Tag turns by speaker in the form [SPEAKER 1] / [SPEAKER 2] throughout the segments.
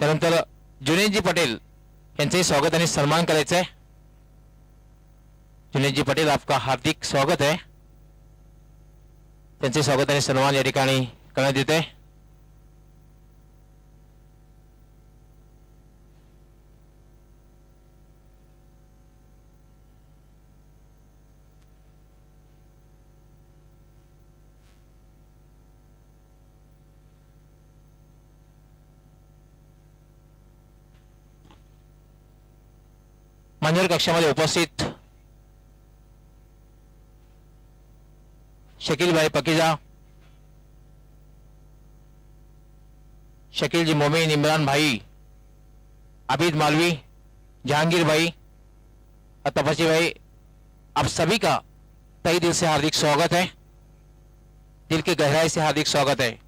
[SPEAKER 1] त्यानंतर जुनेदजी पटेल यांचे स्वागत आणि सन्मान करायचा आहे। जुनेदजी पटेल आपका हार्दिक स्वागत है। त्यांचे स्वागत आणि सन्मान या ठिकाणी करण्यात येते। मान्यवर कक्षामध्ये उपस्थित शकील भाई पकीजा, शकील जी मोमीन, इमरान भाई, आबिद मालवी, जहांगीर भाई, तपसी भाई, आप सभी का तहे दिल से हार्दिक स्वागत है। दिल के गहराई से हार्दिक स्वागत है।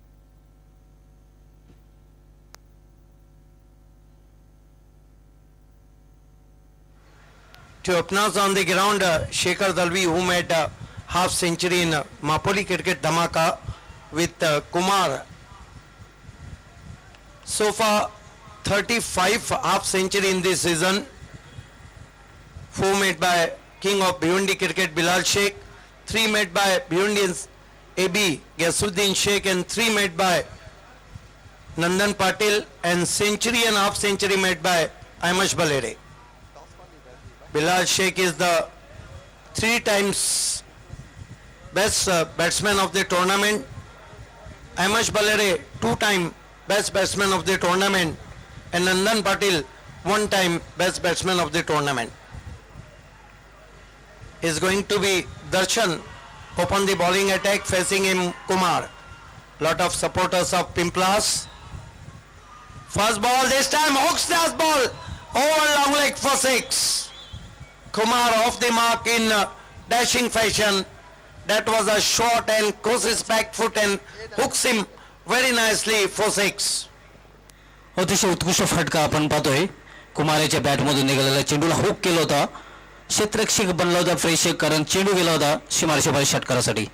[SPEAKER 2] To appearance on the ground, Shekhar Dalvi, who made half century in Mapoli cricket dhamaka with Kumar. So far, 35 half century in this season. 4 made by King of Bhiwandi cricket Bilal Sheikh, 3 made by Bhiwandians AB Ghasuddin Sheikh, and 3 made by Nandan Patil, and century and half century made by Aimash Balere. Bilal Sheikh is the 3 times best batsman of the tournament. Aimash Balere 2-time best batsman of the tournament, and Nandan Patil 1-time best batsman of the tournament. Is going to be Darshan upon the bowling attack, facing him Kumar. Lot of supporters of Pimplas. First ball, this time hooks that ball over long leg for 6. Kumar off the mark in dashing fashion. That was a shot and crosses back foot and hooks him very nicely for 6.
[SPEAKER 3] अतिशय उत्कृष्ट फटका आपण पाहतोय। कुमारच्या bat मधून निघालेला चेंडूला hook केला होता। क्षेत्ररक्षक बनला होता प्रेक्षक, कारण चेंडू गेला होता सीमारेषेवर षटकारासाठी।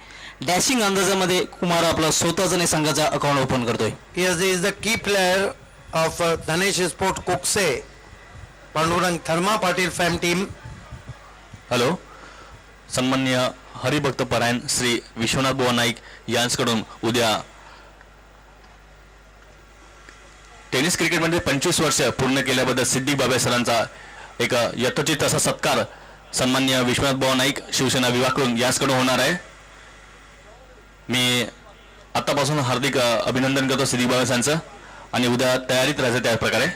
[SPEAKER 3] डॅशिंग अंदाजामध्ये कुमार आपला स्वतःचा संघाचा अकाउंट ओपन करतोय।
[SPEAKER 2] Yes, he is the key player of Dhanesh Sport Kokse, Pandurang Tharma Patil fam team.
[SPEAKER 4] Hello, सन्माननीय हरिभक्त परायण श्री विश्वनाथ बुवा नाईक यांच्याकडून उद्या टेनिस क्रिकेटमध्ये 25 वर्ष पूर्ण केल्याबद्दल सिद्दीक बाबे सरांचा एक यथोचित असा सत्कार सन्माननीय विश्वनाथ बुवा नाईक शिवसेना विभागाकडून यांच्याकडून होणार आहे। मी आतापासून हार्दिक अभिनंदन करतो सिद्दीक बाबे सरांचं, आणि उद्या तयारीत राहायचं त्या प्रकारे।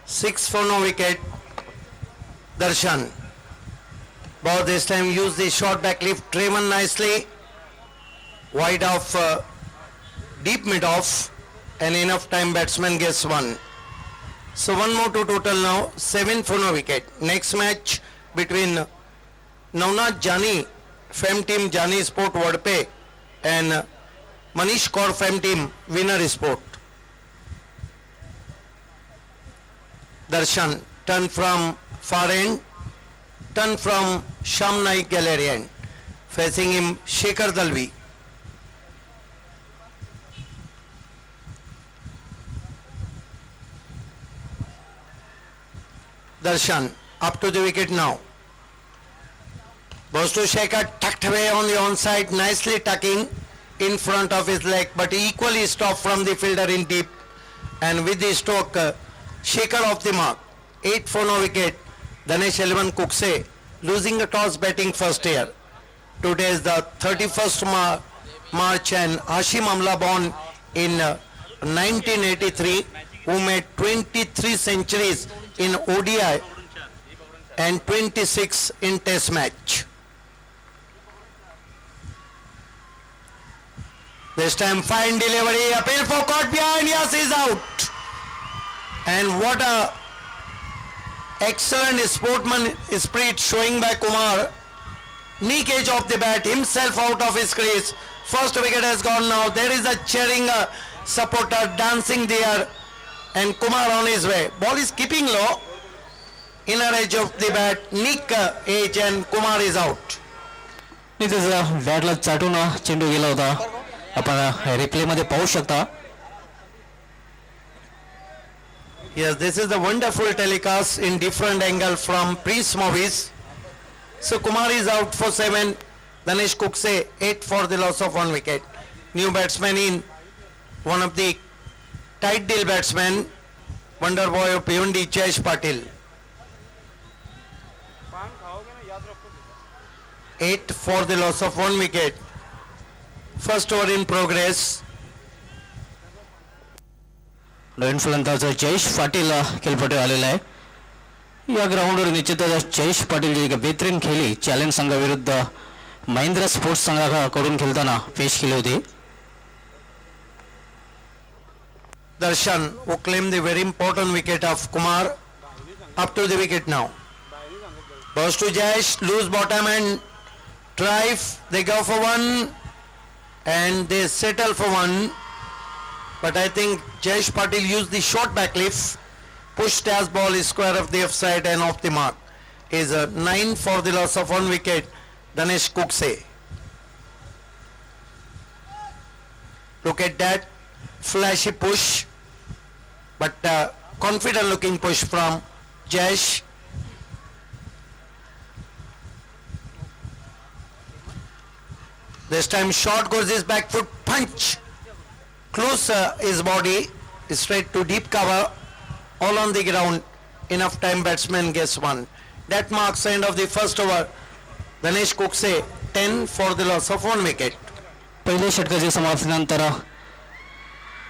[SPEAKER 2] 6 for no wicket. Darshan. Ball this time used the short back lift, driven nicely. Wide off, deep mid off, and enough time batsman gets 1. So 1 more to total now, 7 for no wicket. Next match between Navnath Jani, fam team Jani Sport Wadpe, and Manish Kaur fam team Winner Sport. Darshan, turn from far end, turn from Sham Naik gallery end, facing him Shekhar Dalvi. Darshan, up to the wicket now. Goes to Shekhar, tucked away on the onside, nicely tucking in front of his leg, but equally stopped from the fielder in deep, and with the stroke, Shekhar off the mark. 8 for no wicket. Dhanesh 11 Kokse losing a toss, batting first here. Today is the 31st March, and Hashim Amla, born in 1983, who made 23 centuries in ODI and 26 in Test match. This time fine delivery, appeal for caught behind, yes, is out. And what a excellent sportsman spirit showing by Kumar. Nick edge of the bat, himself out of his crease. First wicket has gone now. There is a cheering supporter dancing there, and Kumar on his way. Ball is keeping low. Inner edge of the bat, Nick edge, and Kumar is out.
[SPEAKER 3] बॅटला चाटून चेंडू गेला होता। आपण replay मध्ये पाहू शकता।
[SPEAKER 2] Yes, this is a wonderful telecast in different angle from Prince Movies. So Kumar is out for 7. Danesh Kukse 8 for the loss of 1 wicket. New batsman in, one of the tight deal batsmen, wonder boy of Bhiwandi, Jayesh Patil. 8 for the loss of 1 wicket. First over in progress.
[SPEAKER 3] नवीन फलंदाज जयेश पाटील खेळपट्टी आलेला आहे. या ग्राउंडवर निश्चितच जयेश पाटील जी बेहतरीन खेळी challenge संघाविरुद्ध Mahindra sports संघाकडून खेळताना पेश केली होती.
[SPEAKER 2] Darshan who claimed the very important wicket of Kumar up to the wicket now. Goes to Jayesh, loose bottom and drive. They go for 1 and they settle for 1. But I think Jayesh Patil used the short back lift, pushed as ball is square of the offside and off the mark. Is a 9 for the loss of 1 wicket. Danesh Kukse. Look at that flashy push, but confident looking push from Jayesh. This time short goes his back foot punch. Close his body straight to deep cover, all on the ground. Enough time batsman gets 1. That marks the end of the first over. Danesh Kukse 10 for the loss of 1 wicket.
[SPEAKER 3] पहिल्या षटकाच्या समाप्तीनंतर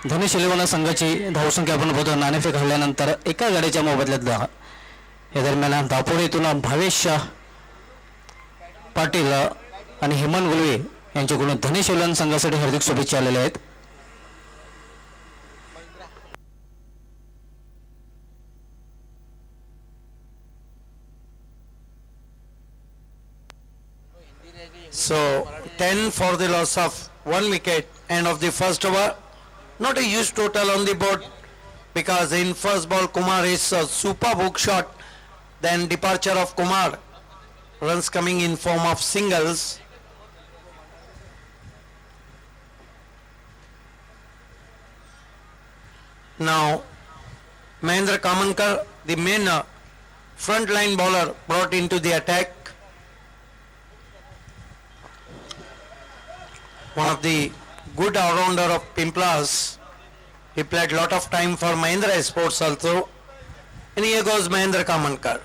[SPEAKER 3] धनेश eleven संघाची धावसंख्या आपण बघतो. नाणेफेक हरल्यानंतर एका गाडीच्या मोबदल्यात 10. या दरम्यान दापोलीतून भावेश पाटील आणि हेमंत गुलवे यांच्याकडून धनेश इलेव्हन संघासाठी हार्दिक शुभेच्छा आलेल्या आहेत.
[SPEAKER 2] So 10 for the loss of 1 wicket, end of the first over. Not a huge total on the board because in first ball Kumar is a superb hook shot. Then departure of Kumar, runs coming in form of singles. Now Mahendra Kamankar, the main front line bowler, brought into the attack. One of the good all-rounder of Pimplas. He played lot of time for Mahindra Sports also. And here goes Mahendra Kamankar.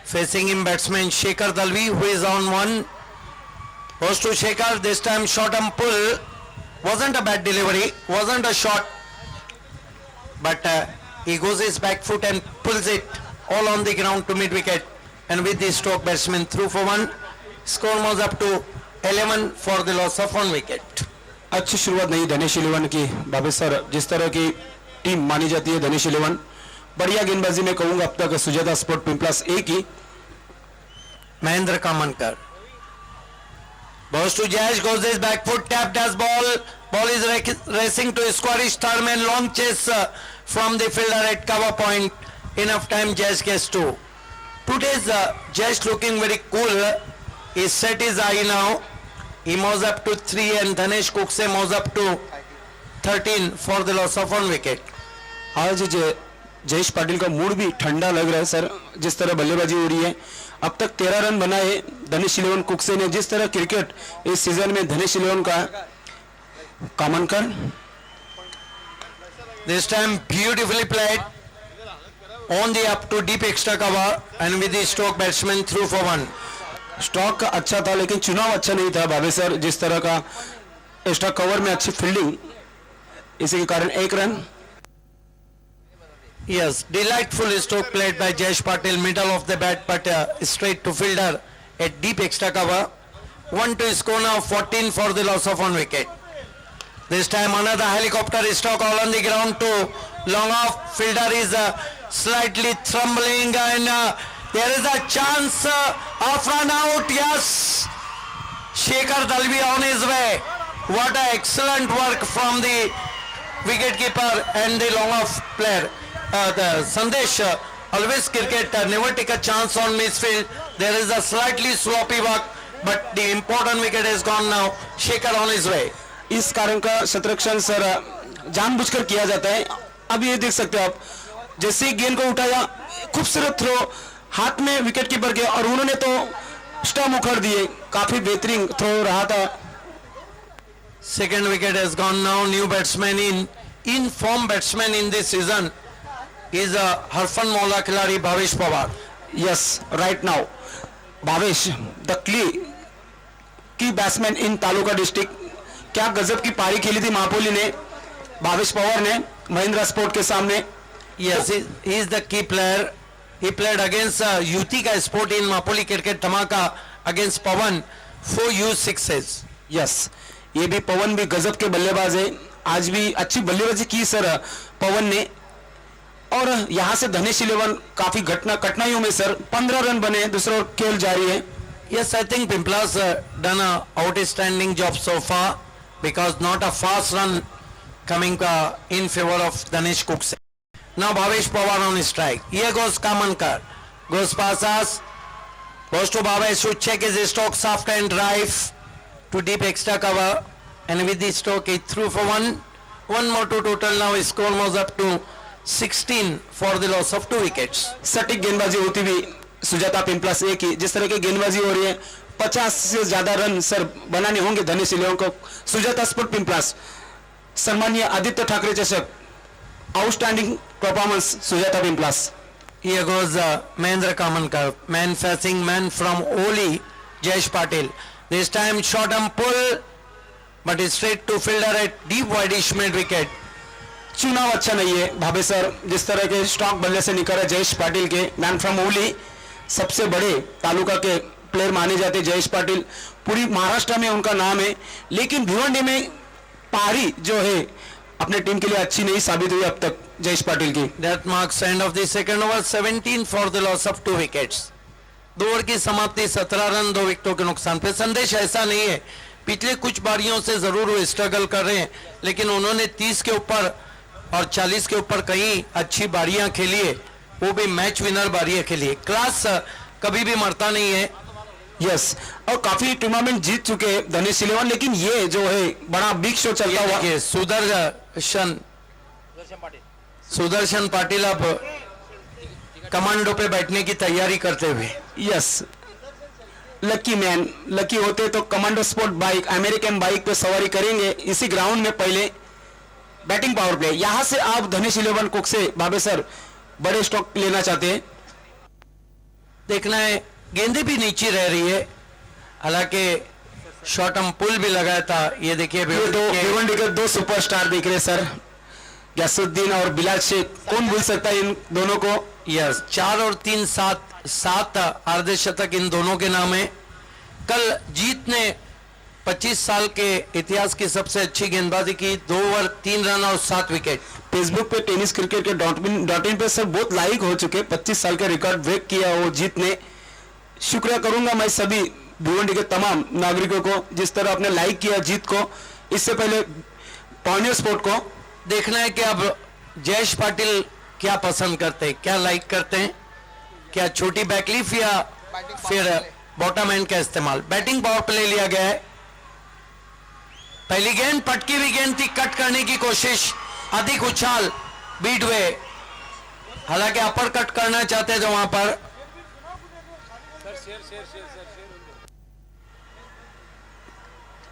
[SPEAKER 2] Facing him batsman Shekhar Dalvi, who is on 1. Goes to Shekhar, this time short and pull. Wasn't a bad delivery, wasn't a shot. But he goes his back foot and pulls it all on the ground to mid-wicket. And with the stroke batsman through for 1. Score moves up to 11 for the loss of 1 wicket.
[SPEAKER 5] अच्छी शुरुआत नहीं धनेश eleven की बाबे sir. जिस तरह की team मानी जाती है धनेश इलेवन, बढ़िया गेंदबाजी में कहूंगा अब तक सुजाता स्पोर्ट पिंपलास ए की.
[SPEAKER 2] Mahendra Kamankar goes to Jayesh, goes his back foot, tapped as ball. Ball is racing to Squarish Starman. Long chase from the fielder at cover point. Enough time Jayesh gets 2. Today's Jayesh looking very cool. He set his eye now. He moves up to 3 and Danesh Kukse moves up to 13 for the loss of 1 wicket.
[SPEAKER 5] आज जयेश पाटिल का mood भी ठंडा लग रहा है sir. जिस तरह बल्लेबाजी हो रही है, अब तक 13 रन बनाए धनेश इलेवन कुक्से ने. जिस तरह क्रिकेट इस सीजन में धनेश इलेवन का. कामनकर
[SPEAKER 2] This time beautifully played on the up to deep extra cover and with the stroke batsman through for 1.
[SPEAKER 5] Stock अच्छा था लेकिन चुनाव अच्छा नहीं था बाबे सर. जिस तरह का एक्स्ट्रा कवर में अच्छी फील्डिंग, इसी के कारण 1 run.
[SPEAKER 2] Yes, delightful stroke played by Jayesh Patil, middle of the bat but straight to fielder at deep extra cover. 1 to score now, 14 for the loss of 1 wicket. This time another helicopter stroke all on the ground to long off. Fielder is slightly trembling and there is a chance of run out. Yes, Shekhar Dalvi on his way. What a excellent work from the wicketkeeper and the long off player. The Sandesh, always cricket never take a chance on misfield. There is a slightly sloppy work, but the important wicket is gone now. Shekhar on his way.
[SPEAKER 5] इस कारण का शतरक्षण sir जानबूझकर KIA जाता है. अब ये देख सकते हो आप, जैसे ही गेंद को उठाया, खूबसूरत थ्रो हाथ में विकेट कीपर के, और उन्होंने तो स्टंप उखड़ दिए। काफी बेहतरीन थ्रो रहा था।
[SPEAKER 2] Second wicket has gone now. New batsman in form batsman in this season is Harfan Maula खिलाड़ी Bhavesh Pawar.
[SPEAKER 5] Yes, right now, Bhavesh the key batsman in taluka district. क्या गजब की पारी खेली थी महापोली ने, भावेश पवार ने महिंद्रा स्पोर्ट के सामने।
[SPEAKER 2] Yes, he is the key player. He played against Yutika Sport in Mapoli Cricket Dhamaka against Pawan. 4 huge sixes.
[SPEAKER 5] Yes, ये भी पवन भी गजब के बल्लेबाज है। आज भी अच्छी बल्लेबाजी की सर पवन ने। और यहाँ से धनेश 11 काफी कठिनाइयों में सर 15 रन बने। दूसरा ओवर खेल जारी है।
[SPEAKER 2] Yes, I think Pimpla's done a outstanding job so far because not a fast run coming in favor of Danesh Cookse. Now Bhavesh Pawar on strike. Here goes Kamankar. Goes past us. Goes to Bhavesh who check his stroke soft and drive to deep extra cover. And with the stroke he threw for one. One more to total now. His score moves up to 16 for the loss of 2 wickets.
[SPEAKER 5] सटीक गेंदबाजी होती हुई सुजाता पिंपलास ए की। जिस तरह की गेंदबाजी हो रही है, 50 से ज्यादा रन सर बनाने होंगे धनेश 11 को। सुजाता स्पोर्ट पिंपलास, सम्मानीय आदित्य ठाकरे चषक, outstanding performance Sujata Pimplas.
[SPEAKER 2] Here goes Mahendra Kamankar, man facing man from Oli, Jayesh Patil. This time short arm pull, but it's straight to fielder at deep wideish mid wicket.
[SPEAKER 5] चुनाव अच्छा नहीं है Bhave sir. जिस तरह के स्टॉक बल्ले से निकला जयेश पाटिल के, मैन फ्रॉम ओली, सबसे बड़े तालुका के प्लेयर माने जाते जयेश पाटिल। पूरी महाराष्ट्र में उनका नाम है, लेकिन भिवंडी में पारी जो है अपने टीम के लिए अच्छी नहीं साबित हुई अब तक जयेश पाटिल की।
[SPEAKER 2] That marks end of the second over, 17 for the loss of 2 wickets. 2 over की समाप्ति, 17 रन 2 विकेटों के नुकसान पे। संदेश ऐसा नहीं है, पिछले कुछ बारियों से जरूर वो स्ट्रगल कर रहे हैं, लेकिन उन्होंने 30 के ऊपर और 40 के ऊपर कई अच्छी बारियां खेली है, वो भी मैच विनर बारियां खेली है। क्लास कभी भी मरता नहीं है।
[SPEAKER 5] यस, और काफी टूर्नामेंट जीत चुके हैं धनेश 11, लेकिन ये जो है बड़ा बिग शो चलता हुआ।
[SPEAKER 2] ये सुदर्शन पाटिल अब कमांडो पे बैठने की तैयारी करते हुए।
[SPEAKER 5] यस, लकी मैन, लकी होते तो commando sport bike, American bike पे सवारी करेंगे इसी ग्राउंड में। पहले बैटिंग पावर प्ले, यहां से आप धनेश 11 कुक से बाबे सर बड़े स्टॉक लेना चाहते हैं।
[SPEAKER 2] देखना है, गेंदें भी नीचे रह रही है, हालांकि शॉर्ट हम पुल भी लगाया था। ये देखिए
[SPEAKER 5] भिवंडी के 2 सुपरस्टार दिख रहे सर, गैसुद्दीन और बिलाल शेख। कौन भूल सकता है इन दोनों को।
[SPEAKER 2] यस, 4 और 3 7 अर्धशतक इन दोनों के नाम है। कल जीत ने 25 साल के इतिहास की सबसे अच्छी गेंदबाजी की, 2 ओवर 3 रन और 7 wicket.
[SPEAKER 5] Facebook pay tennis cricket K .in pay sir बहुत लाइक हो चुके। 25 साल का रिकॉर्ड ब्रेक किया वो जीत ने। शुक्रिया करूंगा मैं सभी भिवंडी के तमाम नागरिकों को जिस तरह आपने लाइक किया जीत को। इससे पहले पॉइनियर स्पोर्ट को
[SPEAKER 2] देखना है कि अब जयेश पाटिल क्या पसंद करते हैं, क्या लाइक करते हैं, क्या छोटी बैकलीफ या फिर बॉटम एंड का इस्तेमाल। बैटिंग पावर प्ले लिया गया है। पहली गेंद पटकी हुई गेंद थी, कट करने की कोशिश, अधिक उछाल, बीट हुए, हालांकि अपर कट करना चाहते थे वहां पर।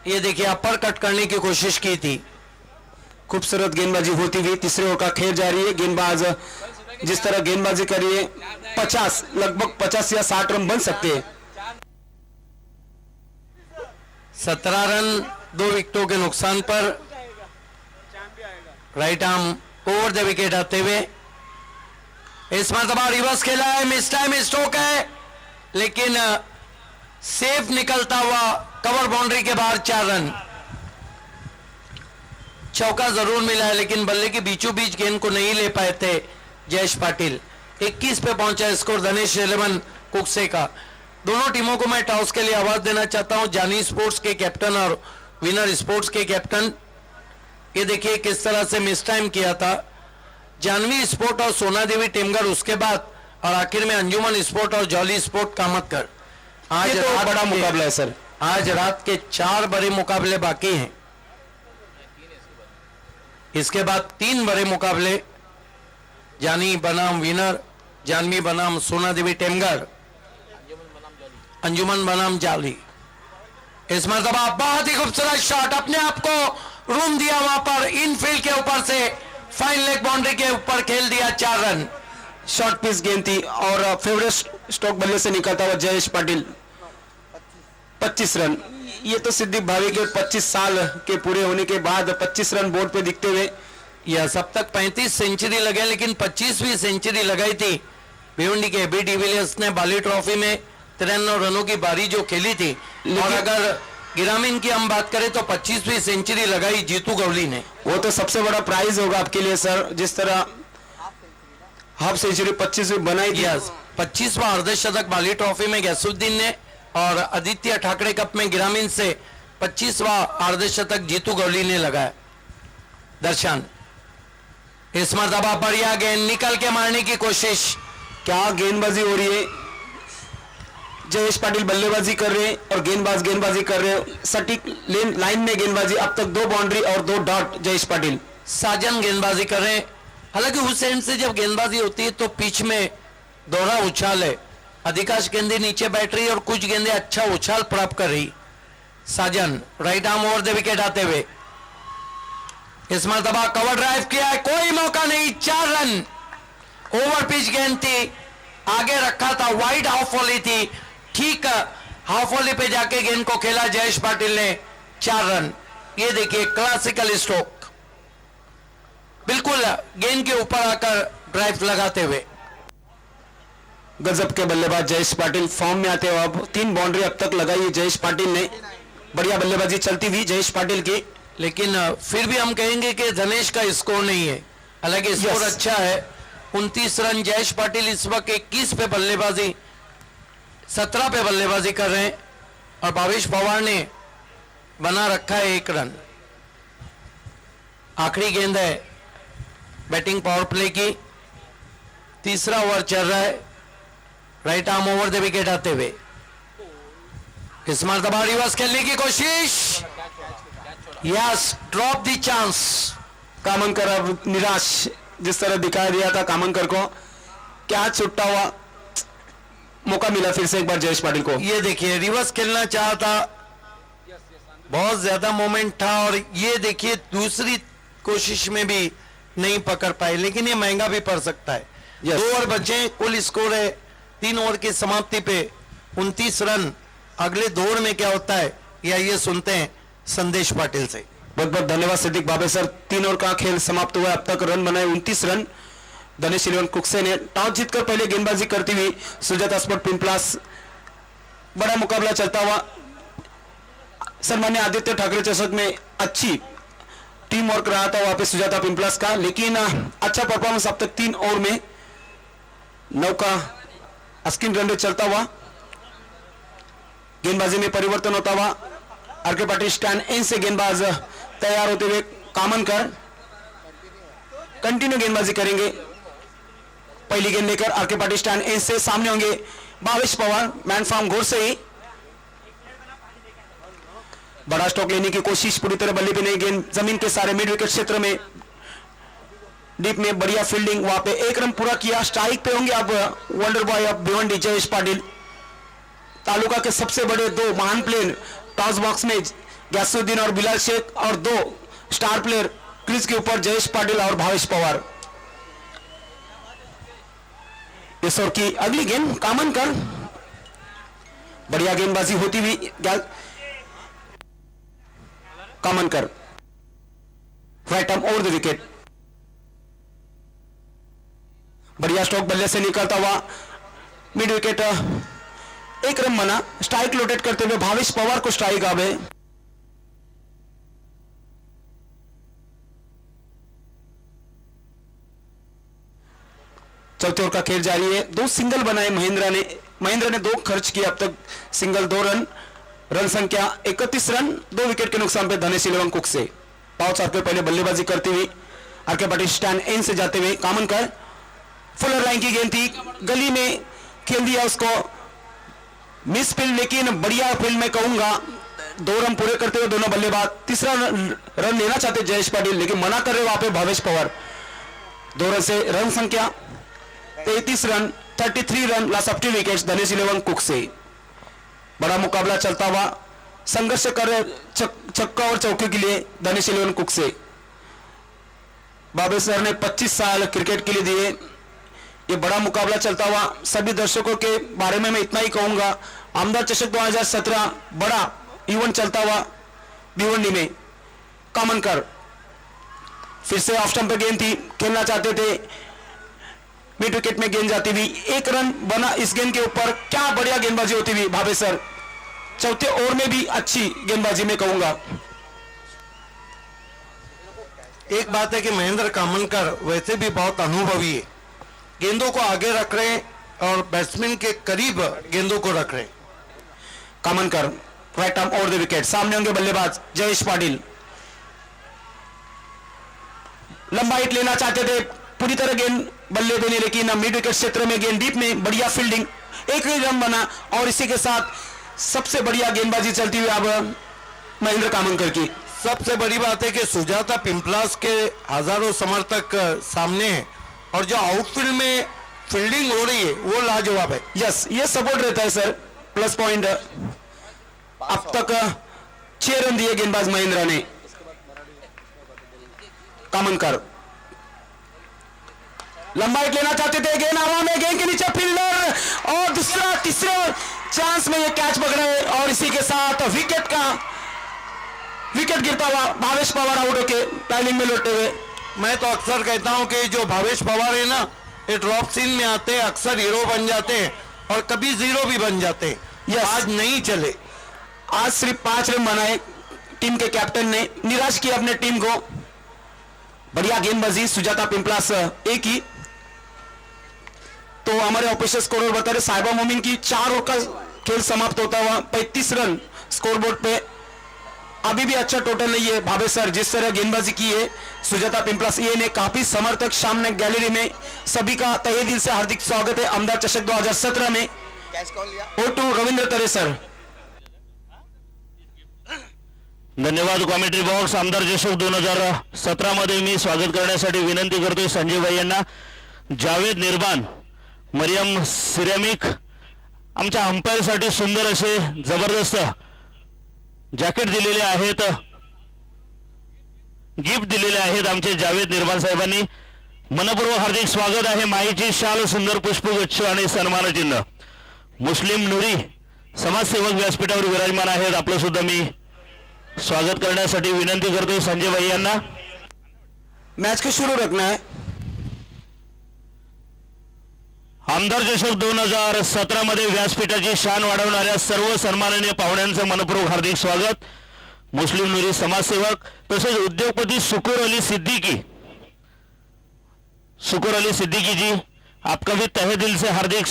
[SPEAKER 2] ये देखिए अपर कट करने की कोशिश की थी।
[SPEAKER 5] खूबसूरत गेंदबाजी होती हुई तीसरे ओवर का खेल जारी है। गेंदबाज जिस तरह गेंदबाजी करिए 50 लगभग 50 या 60 रन बन सकते हैं।
[SPEAKER 2] 17 रन 2 विकेटों के नुकसान पर right arm over the wicket आते हुए। इस मरतबा रिवर्स खेला है, मिस टाइम स्ट्रोक है, लेकिन सेफ निकलता हुआ कवर बाउंड्री के बाहर 4 रन। चौका जरूर मिला है, लेकिन बल्ले के बीचों बीच गेंद को नहीं ले पाए थे जयेश पाटिल। 21 पे पहुंचा स्कोर धनेश 11 कुकसे का। दोनों टीमों को मैं टॉस के लिए आवाज देना चाहता हूं, जानी स्पोर्ट्स के कैप्टन और विनर स्पोर्ट्स के कैप्टन। ये देखिए किस तरह से मिस टाइम किया था। जानवी स्पोर्ट और सोना देवी टीमगढ़ उसके बाद, और आखिर में अंजुमन स्पोर्ट और जॉली स्पोर्ट कामतगढ़। आज
[SPEAKER 5] ये तो बड़ा मुकाबला है सर।
[SPEAKER 2] आज रात के 4 बड़े मुकाबले बाकी हैं। इसके बाद 3 बड़े मुकाबले जानी बनाम विनर, जानवी बनाम सोना देवी टेमगढ़, अंजुमन बनाम जाली। इस मरतबा बहुत ही खूबसूरत शॉट, अपने आप को रूम दिया वहां पर, इनफील्ड के ऊपर से फाइन लेग बाउंड्री के ऊपर खेल दिया 4 रन।
[SPEAKER 5] शॉर्ट पिच गेंद थी और फेवरेट स्ट्रोक बल्ले से निकलता हुआ जयेश पाटिल 25 रन। ये तो सिद्दीक भावी के 25 साल के पूरे होने के बाद 25 रन बोर्ड पे दिखते हुए।
[SPEAKER 2] यह सब तक 35 सेंचुरी लगे, लेकिन 25वीं सेंचुरी लगाई थी भिवंडी के बी डिविलियर्स ने बाली ट्रॉफी में 93 रनों की बारी जो खेली थी। और अगर ग्रामीण की हम बात करें तो 25वीं सेंचुरी लगाई जीतू गवली ने।
[SPEAKER 5] वो तो सबसे बड़ा प्राइज होगा आपके लिए सर, जिस तरह हाफ सेंचुरी 25वीं बनाई थी।
[SPEAKER 2] यस, 25वां अर्धशतक बाली ट्रॉफी में गैसुद्दीन ने और आदित्य ठाकरे कप में ग्रामीण से 25वां अर्धशतक जीतू गवली ने लगाया। दर्शन, इस मरतबा बढ़िया गेंद, निकल के मारने की कोशिश।
[SPEAKER 5] क्या गेंदबाजी हो रही है, जयेश पाटिल बल्लेबाजी कर रहे हैं और गेंदबाजी कर रहे हैं। सटीक लाइन में गेंदबाजी, अब तक 2 बाउंड्री और 2 डॉट जयेश पाटिल।
[SPEAKER 2] साजन गेंदबाजी कर रहे हैं। हालांकि हुसैन से जब गेंदबाजी होती है तो पिच में दोहरा उछाल है, अधिकांश गेंदें नीचे बैठ रही और कुछ गेंदें अच्छा उछाल प्राप्त कर रही। Sajan right arm over the wicket आते हुए, इस मरतबा कवर ड्राइव किया है, कोई मौका नहीं, 4 रन। ओवर पिच गेंद थी, आगे रखा था, वाइड हाफ वॉली थी, ठीक हाफ वॉली पे जाके गेंद को खेला जयेश पाटिल ने, 4 रन। ये देखिए क्लासिकल स्ट्रोक, बिल्कुल गेंद के ऊपर आकर ड्राइव लगाते हुए।
[SPEAKER 5] गजब के बल्लेबाज जयेश पाटिल फॉर्म में आते हो। अब 3 बाउंड्री अब तक लगाई है जयेश पाटिल ने, बढ़िया बल्लेबाजी चलती हुई जयेश पाटिल की।
[SPEAKER 2] लेकिन फिर भी हम कहेंगे कि धनेश का स्कोर नहीं है, हालांकि स्कोर अच्छा है, 29 रन। जयेश पाटिल इस वक्त 21 पे बल्लेबाजी, 17 पे बल्लेबाजी कर रहे हैं और भावेश पवार ने बना रखा है 1 रन। आखिरी गेंद है बैटिंग पावर प्ले की, तीसरा ओवर चल रहा है, right arm over the wicket आते हुए। इस मरतबा रिवर्स खेलने की कोशिश, यस, ड्रॉप दी चांस।
[SPEAKER 5] कामनकर अब निराश, जिस तरह दिखा दिया था कामनकर को, क्या छुट्टा हुआ, मौका मिला फिर से एक बार जयेश पाटिल को।
[SPEAKER 2] ये देखिए रिवर्स खेलना चाहा था, बहुत ज्यादा मोमेंट था और ये देखिए दूसरी कोशिश में भी नहीं पकड़ पाए, लेकिन ये महंगा भी पड़ सकता है। 2 ओवर बचे, कुल स्कोर है 3 ओवर की समाप्ति पे 29 रन। अगले 2 ओवर में क्या होता है या ये सुनते हैं संदेश पाटिल से।
[SPEAKER 5] बहुत बहुत धन्यवाद सिद्दीक बाबे सर। 3 ओवर का खेल समाप्त हुआ, अब तक रन बनाए 29 रन। धनेश इलेवन कुक्से ने टॉस जीतकर पहले गेंदबाजी करती हुई सुजाता स्पोर्ट पिंपलास, बड़ा मुकाबला चलता हुआ। सन्मान्य आदित्य ठाकरे चषक में अच्छी टीम वर्क रहा था वहां पे सुजाता पिंपलास का, लेकिन अच्छा परफॉर्मेंस अब तक 3 ओवर में 9 का स्किन रन रेट चलता हुआ। गेंदबाजी में परिवर्तन होता हुआ, आरके पाटिल स्टैंड इन से गेंदबाज तैयार होते हुए कामनकर कंटिन्यू गेंदबाजी करेंगे। पहली गेंद लेकर आरके पाटिल स्टैंड इन से सामने होंगे भावेश पवार, मैन फ्रॉम घोड़सई। बड़ा स्ट्रोक लेने की कोशिश, पूरी तरह बल्ले पे नहीं, गेंद जमीन के सारे मिड विकेट क्षेत्र में, डीप में बढ़िया फील्डिंग, वहां पे 1 रन पूरा किया। स्ट्राइक पे होंगे अब wonder boy of Bhiwandi Jayesh Patil. Taluka के सबसे बड़े 2 महान प्लेयर टॉस बॉक्स में गैसुद्दीन और बिलाल शेख, और 2 स्टार प्लेयर क्रीज के ऊपर जयेश पाटिल और भावेश पवार। इस ओवर की अगली गेंद कामनकर, बढ़िया गेंदबाजी होती हुई Kamankar, right arm over the wicket, बढ़िया स्ट्रोक बल्ले से निकलता हुआ मिड विकेट, 1 रन बना। स्ट्राइक रोटेट करते हुए भावेश पवार को स्ट्राइक आवे। चौथे ओवर का खेल जारी है, 2 सिंगल बनाए महेंद्र ने 2 खर्च किए अब तक, सिंगल 2 रन, रन संख्या 31 रन, 2 विकेट के नुकसान पे धनेश इलेवन कुक से। पांच चार पे पहले बल्लेबाजी करती हुई आरके पाटिल स्टैंड इन से जाते हुए कामनकर, फुलर लाइन की गेंद थी, गली में खेल दिया उसको, मिस फील्ड, लेकिन बढ़िया फील्ड में कहूंगा। 2 रन पूरे करते हुए दोनों बल्लेबाज, तीसरा रन लेना चाहते जयेश पाटिल, लेकिन मना कर रहे वहां पे भावेश पवार। 2 रन से रन संख्या 33 रन, 33 रन ला सब विकेट धनेश 11 कुकसे। बड़ा मुकाबला चलता हुआ संघर्ष कर रहे छक्का और चौके के लिए धनेश 11 कुकसे। बाबे सर ने 25 साल क्रिकेट के लिए दिए। ये बड़ा मुकाबला चलता हुआ सभी दर्शकों के बारे में मैं इतना ही कहूंगा। आमदार चषक 2017 बड़ा इवेंट चलता हुआ भिवंडी में। कामनकर फिर से ऑफ स्टंप पे गेंद थी, खेलना चाहते थे, मिड विकेट में गेंद जाती हुई 1 रन बना इस गेंद के ऊपर। क्या बढ़िया गेंदबाजी होती हुई भावे सर, चौथे ओवर में भी अच्छी गेंदबाजी में कहूंगा।
[SPEAKER 2] एक बात है कि महेंद्र कामनकर वैसे भी बहुत अनुभवी है, गेंदों को आगे रख रहे हैं और बैट्समैन के करीब गेंदों को रख रहे हैं।
[SPEAKER 5] Kamankar right arm over the wicket. सामने होंगे बल्लेबाज जयेश पाटिल। लंबा हिट लेना चाहते थे, पूरी तरह गेंद बल्ले पे नहीं, लेकिन मिड विकेट क्षेत्र में गेंद डीप में बढ़िया फील्डिंग, 1 ही रन बना। और इसी के साथ सबसे बढ़िया गेंदबाजी चलती हुई अब महेंद्र कामनकर की।
[SPEAKER 2] सबसे बड़ी बात है कि सुजाता पिंपलास के हजारों समर्थक सामने हैं और जो आउटफील्ड में फील्डिंग हो रही है वो लाजवाब है।
[SPEAKER 5] यस, ये सपोर्ट रहता है सर, प्लस पॉइंट। अब तक 6 रन दिए गेंदबाज महेंद्र ने। कामनकर लंबा हिट लेना चाहते थे, गेंद हवा में, गेंद के नीचे फील्डर और दूसरा तीसरे चांस में ये कैच पकड़ा है। और इसी के साथ विकेट गिरता हुआ Bhavesh Pawar out okay timing में लौटे हुए।
[SPEAKER 2] मैं तो अक्सर कहता हूं कि जो भावेश पवार है ना, ये ड्रॉप सीन में आते हैं, अक्सर हीरो बन जाते हैं और कभी जीरो भी बन जाते हैं।
[SPEAKER 5] Yes.
[SPEAKER 2] आज नहीं चले।
[SPEAKER 5] आज सिर्फ 5 रन बनाए टीम के कैप्टन ने, निराश किया अपने टीम को। बढ़िया गेंदबाजी सुजाता पिंपलास एक ही। तो हमारे ऑफिशियल स्कोर बता रहे साहिबा मोमिन की 4 ओवर का खेल समाप्त होता हुआ 35 रन स्कोरबोर्ड पे। अभी भी अच्छा टोटल नहीं है। भावे सर जिस तरह गेंदबाजी की है सुजाता पिंपलास ये ने काफी समर्थक सामने गैलरी में, सभी का तहे दिल से हार्दिक स्वागत है आमदार चषक 2017 में। O2 रविंद्र तरे सर।
[SPEAKER 4] धन्यवाद कॉमेंट्री बॉक्स। आमदार चषक 2017 मध्ये मी स्वागत करण्यासाठी विनंती करतोय संजय भाई यांना, जावेद निर्बान, मरियम सिरेमिक, आमच्या अंपायर साठी सुंदर असे जबरदस्त जॅकेट दिलेले आहेत, गिफ्ट दिलेले आहेत आमचे जावेद निर्बान साहेबांनी। मनपूर्वक हार्दिक स्वागत आहे। माईची शाल, सुंदर पुष्पगुच्छ आणि सन्मान चिन्ह मुस्लिम नुरी समाजसेवक व्यासपीठावर विराजमान आहेत। आपलं सुद्धा मी स्वागत करण्यासाठी विनंती करतोय संजय भाई यांना।
[SPEAKER 5] मैच को शुरू रखना है।
[SPEAKER 4] आमदार चषक 2017 मध्ये व्यासपीठाची शान वाढवणाऱ्या सर्व सन्माननीय पाहुण्यांचं मनपूर्वक हार्दिक स्वागत। मुस्लिम नुरी समाजसेवक तसेच उद्योगपती सुकूर अली सिद्दीकी, सुकूर अली सिद्दीकी जी, आपका भी तहे दिल से हार्दिक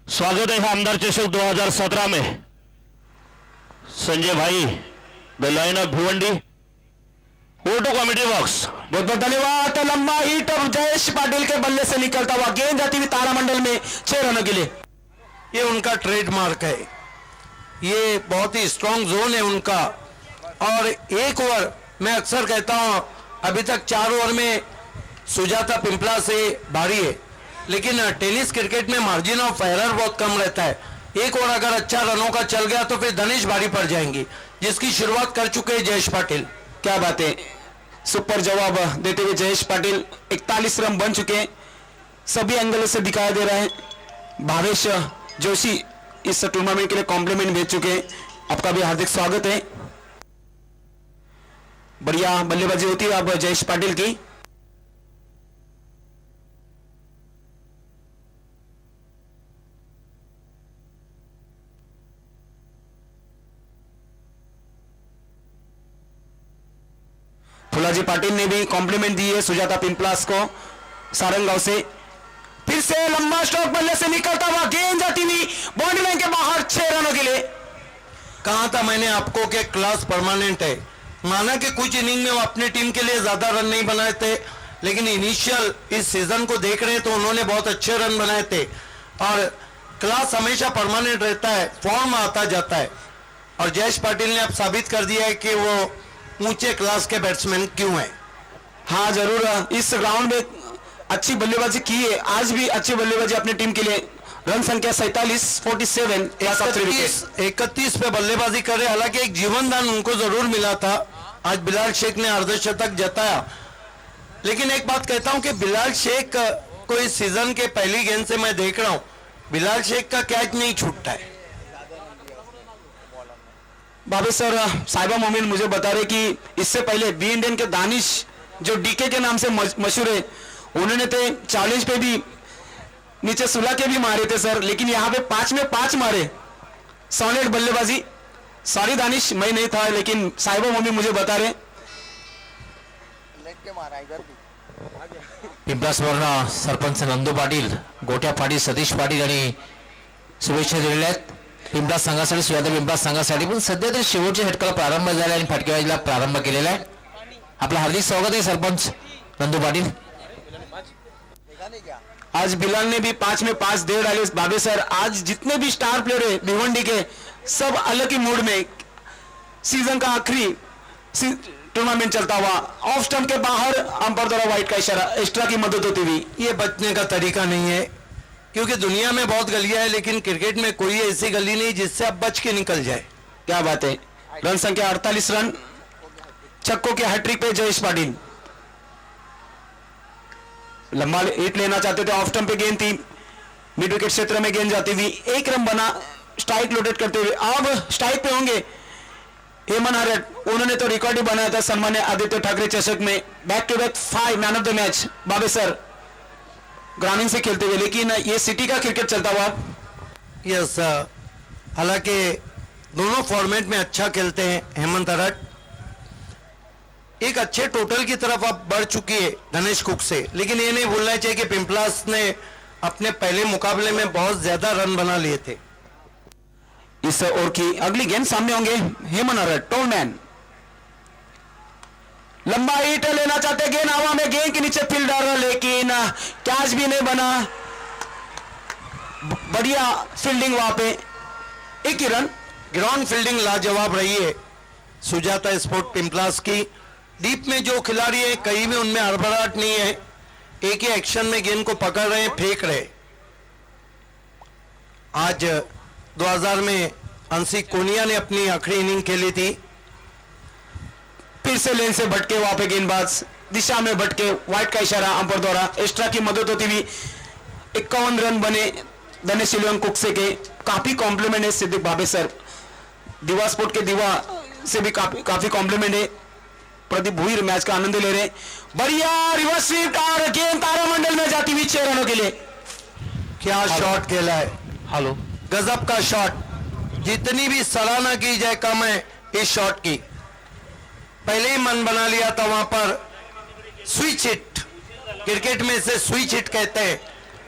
[SPEAKER 4] स्वागत है आमदार चषक 2017 में। संजय भाई the line of Bhiwandi, photo comedy box.
[SPEAKER 5] बहुत बहुत धन्यवाद। लंबा हिट और जयेश पाटिल के बल्ले से निकलता हुआ गेंद जाती हुई तारामंडल में 6 रनों के लिए।
[SPEAKER 2] ये उनका ट्रेडमार्क है, ये बहुत ही स्ट्रांग जोन है उनका। और 1 ओवर मैं अक्सर कहता हूं, अभी तक 4 ओवर में सुजाता पिंपला से भारी है, लेकिन टेनिस क्रिकेट में मार्जिन ऑफ एरर बहुत कम रहता है। 1 ओवर अगर अच्छा रनों का चल गया तो फिर धनेश भारी पड़ जाएंगी, जिसकी शुरुआत कर चुके हैं जयेश पाटिल।
[SPEAKER 5] क्या बात है, सुपर जवाब देते हुए जयेश पाटिल 41 रन बन चुके, सभी एंगल से दिखाई दे रहा है। भावेश जोशी इस टूर्नामेंट के लिए कॉम्प्लीमेंट भेज चुके, आपका भी हार्दिक स्वागत है। बढ़िया बल्लेबाजी होती है अब जयेश पाटिल की। फुलाजी पाटिल ने भी कॉम्प्लीमेंट दी है सुजाता पिंपलास को सारंगगांव से। फिर से लंबा स्ट्रोक बल्ले से निकलता हुआ गेंद जाती हुई बाउंड्री लाइन के बाहर 6 रनों के लिए।
[SPEAKER 2] कहा था मैंने आपको कि क्लास परमानेंट है। माना कि कुछ इनिंग में वो अपनी टीम के लिए ज्यादा रन नहीं बनाए थे, लेकिन इनिशियल इस सीजन को देख रहे हैं तो उन्होंने बहुत अच्छे रन बनाए थे। और क्लास हमेशा परमानेंट रहता है, फॉर्म आता जाता है। और जयेश पाटिल ने अब साबित कर दिया है कि वो ऊंचे क्लास के बैट्समैन क्यों है।
[SPEAKER 5] हाँ जरूर, इस ग्राउंड में अच्छी बल्लेबाजी की है, आज भी अच्छी बल्लेबाजी अपनी टीम के लिए। रन संख्या 47 या सबसे विकेट
[SPEAKER 2] 31 पे बल्लेबाजी करे, हालांकि एक जीवन दान उनको जरूर मिला था। आज बिलाल शेख ने अर्धशतक जताया, लेकिन एक बात कहता हूं कि बिलाल शेख को इस सीजन के पहली गेंद से मैं देख रहा हूं, बिलाल शेख का कैच नहीं छूटता है।
[SPEAKER 5] बाबे सर, साहिबा मोमिन मुझे बता रहे कि इससे पहले बी इंडियन के दानिश जो डीके के नाम से मशहूर है, उन्होंने तो 40 पे भी नीचे सुला के भी मारे थे सर, लेकिन यहाँ पे 5 में 5 मारे। सॉलिड बल्लेबाजी। सॉरी दानिश, मैं नहीं था, लेकिन साहिबा मोमिन मुझे बता रहे।
[SPEAKER 1] पिंपळासवरनं सरपंच नंदू पाटील, गोट्या पाटील, सतीश पाटील आणि शुभेच्छा दिलेल्या आहेत पिंपळास संघासाठी, सुद्धा पिंपळास संघासाठी. पण सध्या तर शेवटच्या षटकाला प्रारंभ झाला आणि फटकेबाजीला प्रारंभ केलेला आहे. आपलं हार्दिक स्वागत आहे सरपंच नंदू पाटील.
[SPEAKER 5] आज बिलाल ने भी 5 में 5 दे डाले बाबे सर. आज जितने भी स्टार प्लेयर है भिवंडी के, सब अलग ही मूड में, सीजन का आखिरी टूर्नामेंट चलता हुआ, ऑफ स्टंप के बाहर अंपायर द्वारा व्हाइट का इशारा, एक्स्ट्रा की मदद होती हुई.
[SPEAKER 2] ये बचने का तरीका नहीं है, क्योंकि दुनिया में बहुत गलियां हैं, लेकिन क्रिकेट में कोई ऐसी गली नहीं जिससे आप बच के निकल जाए.
[SPEAKER 5] क्या बात है. रन संख्या 48 रन, छक्कों के हैट्रिक पे जयेश पाटिल. लंबा हिट लेना चाहते थे, ऑफ स्टंप पे गेंद थी, मिड विकेट क्षेत्र में गेंद जाती हुई, 1 रन बना, स्ट्राइक लोटेट करते हुए. अब स्ट्राइक पे होंगे हेमन हरट, उन्होंने तो रिकॉर्ड ही बनाया था सन्मान्य आदित्य ठाकरे चषक में, back to back 5 man of the match बाबे सर ग्रामीण से खेलते हुए. लेकिन ये सिटी का क्रिकेट चलता हुआ.
[SPEAKER 2] यस, हालांकि दोनों फॉर्मेट में अच्छा खेलते हैं हेमंत हरट. एक अच्छे टोटल की तरफ अब बढ़ चुकी है धनेश कुक से, लेकिन ये नहीं भूलना चाहिए कि पिंपलास ने अपने पहले मुकाबले में बहुत ज्यादा रन बना लिए थे.
[SPEAKER 5] इस ओवर की अगली गेंद सामने होंगे हेमन हरट, टोलमैन. लंबा हिट लेना चाहते, गेंद हवा में, गेंद के नीचे फील्डर, लेकिन कैच भी नहीं बना. बढ़िया फील्डिंग वहां पे, 1 ही रन.
[SPEAKER 2] ग्राउंड फील्डिंग लाजवाब रही है सुजाता स्पोर्ट पिंपलास की. डीप में जो खिलाड़ी है, कहीं भी उनमें हड़बड़ाहट नहीं है, एक ही एक्शन में गेंद को पकड़ रहे हैं, फेंक रहे. आज 2000 में अंशी कोनिया ने अपनी आखिरी इनिंग खेली थी.
[SPEAKER 5] फिर से लेन से भटके वहां पे गेंदबाज, दिशा में भटके, व्हाइट का इशारा अंपायर द्वारा, एक्स्ट्रा की मदद होती हुई 51 रन बने धनेश कुक्से के. काफी कॉम्प्लीमेंट है सिद्दीक बाबे सर, दीवा स्पोर्ट के दीवा से भी काफी कॉम्प्लीमेंट है. प्रदीप भूईर मैच का आनंद ले रहे. बढ़िया रिवर्स स्वीप और गेंद तारामंडल में जाती हुई 6 रनों के लिए.
[SPEAKER 2] क्या शॉट खेला है,
[SPEAKER 1] हॅलो,
[SPEAKER 2] गजब का शॉट. जितनी भी सराहना की जाए कम है इस शॉट की. पहले ही मन बना लिया था वहां पर. स्विच हिट, क्रिकेट में इसे स्विच हिट कहते हैं.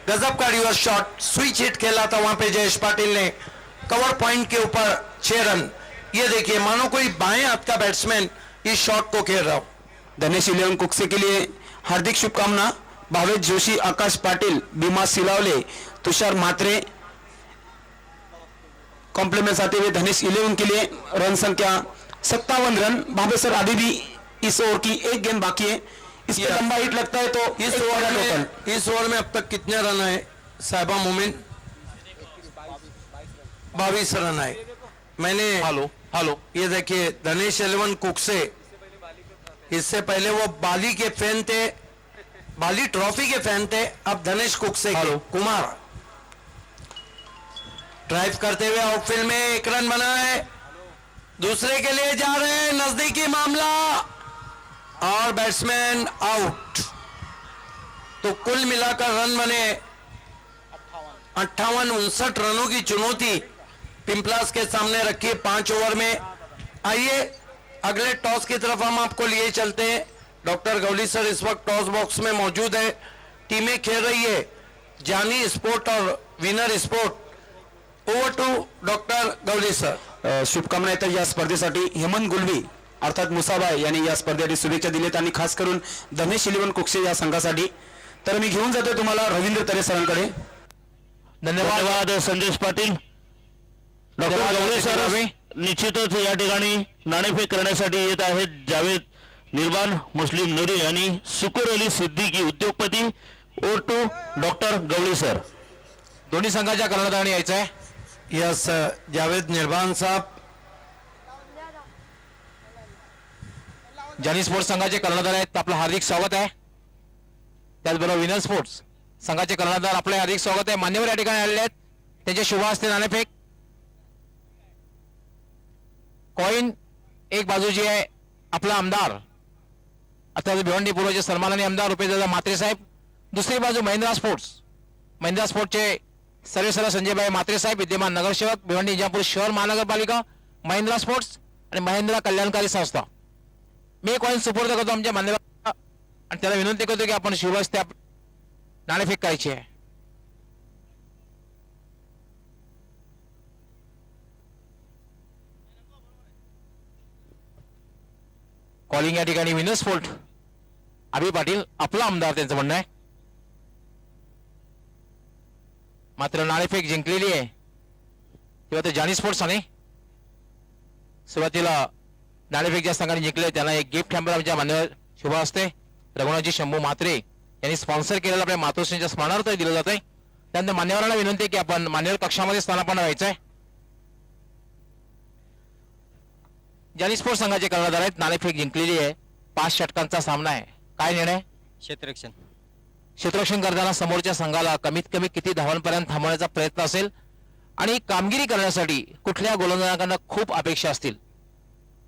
[SPEAKER 2] गजब का रिवर्स शॉट, स्विच हिट खेला था वहां पे जयेश पाटिल ने. कवर पॉइंट के ऊपर 6 रन. ये देखिए, मानो कोई बाएं हाथ का बैट्समैन इस शॉट को खेल रहा हो.
[SPEAKER 5] धनेश कुक्से के लिए हार्दिक शुभकामना. भावेश जोशी, आकाश पाटिल, भीमा सिलावले, तुषार म्हात्रे कॉम्प्लीमेंट्स आते हुए धनेश 11 के लिए. रन संख्या 57 रन. भावे सर अभी भी इस ओवर की 1 गेंद बाकी है. इस पे लंबा हिट लगता है तो
[SPEAKER 2] इस ओवर में अब तक कितने रन आए साहिबा मोमिन? 22 रन आए. मैंने
[SPEAKER 1] हॅलो,
[SPEAKER 2] ये देखिए, धनेश 11 कुक्से, इससे पहले वो बाली के फैन थे, बाली ट्रॉफी के फैन थे. अब धनेश कुक्से के कुमार ड्राइव करते हुए आउटफील्ड में 1 रन बना है. दूसरे के लिए जा रहे हैं, नजदीकी मामला और बैट्समैन आउट. तो कुल मिलाकर रन बने 58-59 रनों की चुनौती पिंपलास के सामने रखी है 5 ओवर में. आइए अगले टॉस की तरफ हम आपको लिए चलते हैं. डॉक्टर गौली सर इस वक्त टॉस बॉक्स में मौजूद है. टीमें खेल रही है जानी स्पोर्ट और winner sport. Over to doctor Gawali sir.
[SPEAKER 5] शुभकामना येतात या स्पर्धेसाठी. हेमंत गुलवी अर्थात मुसाबाई यांनी या स्पर्धेसाठी शुभेच्छा दिल्यात आणि खास करून धनेश 11 कुक्से या संघासाठी. तर मी घेऊन जातो तुम्हाला रवींद्र तरे सरांकडे.
[SPEAKER 1] धन्यवाद
[SPEAKER 6] संदेश पाटील. डॉक्टर गवळे सर निश्चितच या ठिकाणी नाणेफेक करण्यासाठी येत आहेत. जावेद
[SPEAKER 4] निर्वाण मुस्लिम नूरी आणि सुकुर अली सिद्दीकी उद्योगपती over to doctor Gawali sir.
[SPEAKER 1] दोन्ही संघाच्या कर्णधाराने यायचं आहे.
[SPEAKER 2] यस जावेद निर्बान साहब.
[SPEAKER 1] जानी स्पोर्ट्स संघाचे कर्णधार आहेत, आपलं हार्दिक स्वागत आहे. त्याचबरोबर विनर स्पोर्ट्स संघाचे कर्णधार आपले हार्दिक स्वागत आहे. मान्यवर या ठिकाणी आलेले आहेत, त्यांचे शुभ हस्ते नाणेफेक. कॉइन एक बाजू जी आहे आपला आमदार आता भिवंडी पूर्वचे सन्माननीय आमदार रुपेशदादा म्हात्रे साहेब, दुसरी बाजू महिंद्रा स्पोर्ट्सचे सर्वेसर्वा संजयभाई म्हात्रे साहेब, विद्यमान नगरसेवक भिवंडी इंजापूर शहर महानगरपालिका, महिंद्रा स्पोर्ट्स आणि महिंद्रा कल्याणकारी संस्था. मी कॉइन सुपूर्द करतो आमच्या मान्यवर आणि त्याला विनंती करतो की आपण शुभहस्ते नाणेफेक करायची आहे. कॉलिंग या ठिकाणी विनर स्पोर्ट अभि पाटील आपला आमदार त्यांचं म्हणणं आहे. मात्र नाणेफेक जिंकलेली आहे तेव्हा ते जानी स्पोर्ट्स आणि सुरुवातीला नाणेफेक ज्या संघाने जिंकले त्यांना एक गिफ्ट हॅम्पर आमच्या मान्यवर शुभ हस्ते रघुनाथजी शंभू म्हात्रे यांनी स्पॉन्सर केलेलं आपल्या मातोश्रींच्या स्मरणार्थ दिलं जात आहे. त्यानंतर मान्यवरांना विनंती आहे की आपण मान्यवर कक्षामध्ये स्थानापन्न व्हायचं आहे. जानी स्पोर्ट्स संघाचे कर्णधार आहेत, नाणेफेक जिंकलेली आहे, 5 षटकांचा सामना आहे. काय निर्णय? क्षेत्ररक्षण करताना समोरच्या संघाला कमीत कमी किती धावांपर्यंत थांबवण्याचा प्रयत्न असेल आणि कामगिरी करण्यासाठी कुठल्या गोलंदाजांकडून खूप अपेक्षा असतील?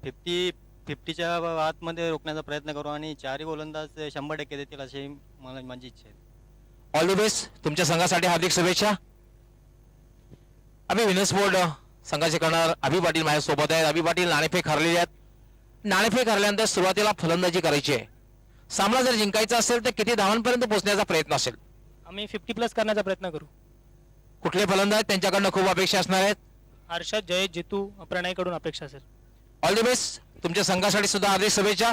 [SPEAKER 6] 50च्या आतमध्ये रोखण्याचा प्रयत्न करू आणि चारही गोलंदाज 100% देतील अशी माझी इच्छा आहे.
[SPEAKER 1] All the best. तुमच्या संघासाठी हार्दिक शुभेच्छा. आम्ही विनर्स बोर्ड संघाचे कर्णधार अभि पाटील माझ्यासोबत आहेत. अभि पाटील नाणेफेक हरलेले आहेत. नाणेफेक हरल्यानंतर सुरुवातीला फलंदाजी करायची आहे. सामना जर जिंकायचा असेल तर किती धावांपर्यंत पोहोचण्याचा प्रयत्न असेल?
[SPEAKER 7] आम्ही 50+ करण्याचा प्रयत्न करू.
[SPEAKER 1] कुठले फलंदाज त्यांच्याकडनं खूप अपेक्षा असणार आहेत?
[SPEAKER 7] हर्षद, जय, जितू, प्रणयकडून अपेक्षा असेल.
[SPEAKER 1] All the best. तुमच्या संघासाठी सुद्धा हार्दिक शुभेच्छा.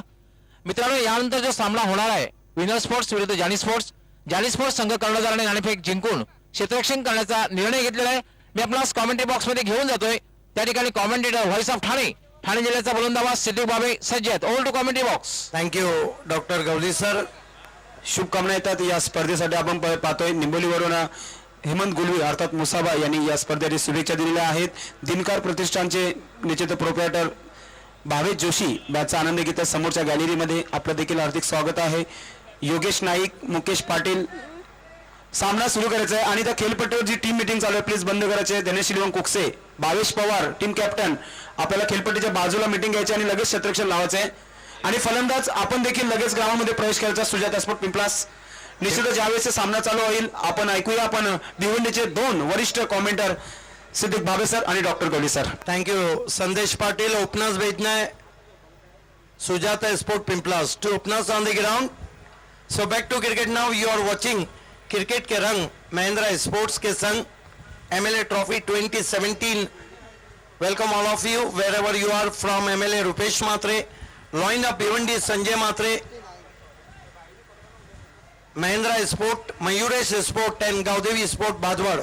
[SPEAKER 1] मित्रांनो, यानंतर जो सामना होणार आहे विनर स्पोर्ट्स विरुद्ध जानी स्पोर्ट्स संघ कर्णधाराने नाणेफेक जिंकून क्षेत्ररक्षण करण्याचा निर्णय घेतलेला आहे. मी आपणास कॉमेंट्री बॉक्स मध्ये घेऊन जातोय. त्या ठिकाणी कॉमेंटेटर व्हॉइस ऑफ ठाणे जिल्ह्याचा गोलंदाज सिद्दीक बाबे सज्ज आहेत. Over to commentary box.
[SPEAKER 2] Thank you doctor Gawali sir.
[SPEAKER 5] शुभकामना येतात. या स्पर्धेसाठी आपण पाहतोय निंबोलीवरून हेमंत गुलवी अर्थात मुसाबा यांनी या स्पर्धेसाठी शुभेच्छा दिलेल्या आहेत. दिनकर प्रतिष्ठानचे निश्चित प्रोप्रायटर भावेश जोशी बॅचचा आनंद घेत समोरच्या गॅलरीमध्ये आपलं देखील हार्दिक स्वागत आहे. योगेश नाईक, मुकेश पाटील. सामना सुरू करायचा आहे आणि त्या खेळपट्टीवर जी टीम मीटिंग चालू आहे प्लीज बंद करायची आहे. धनेश शिलवण कुकसे, भावेश पवार टीम कॅप्टन, आपल्याला खेळपट्टीच्या बाजूला मीटिंग घ्यायची आणि लगेच क्षेत्ररक्षण लावायचं आहे. आणि फलंदाज आपण देखील लगेच ग्राउंडमध्ये प्रवेश करायचा. सुजाता स्पोर्ट पिंपलास. निश्चितच ज्यावेळेस सामना चालू होईल आपण ऐकूया आपण भिवंडीचे 2 वरिष्ठ कॉमेंटर सिद्दीक बाबे सर आणि डॉक्टर गवली सर.
[SPEAKER 2] थँक्यू संदेश पाटील. ओपनर्स भेजना है Sujata sport Pimplas. 2 openers on the ground. So back to cricket now. You are watching cricket के रंग महिंद्रा स्पोर्ट्स के संग MLA trophy 2017. Welcome all of you wherever you are from. MLA Rupesh Mhatre, lion of Bhiwandi Sanjay Mhatre, Mahindra sport, Mayuresh sport and Gavdevi sport Bajwad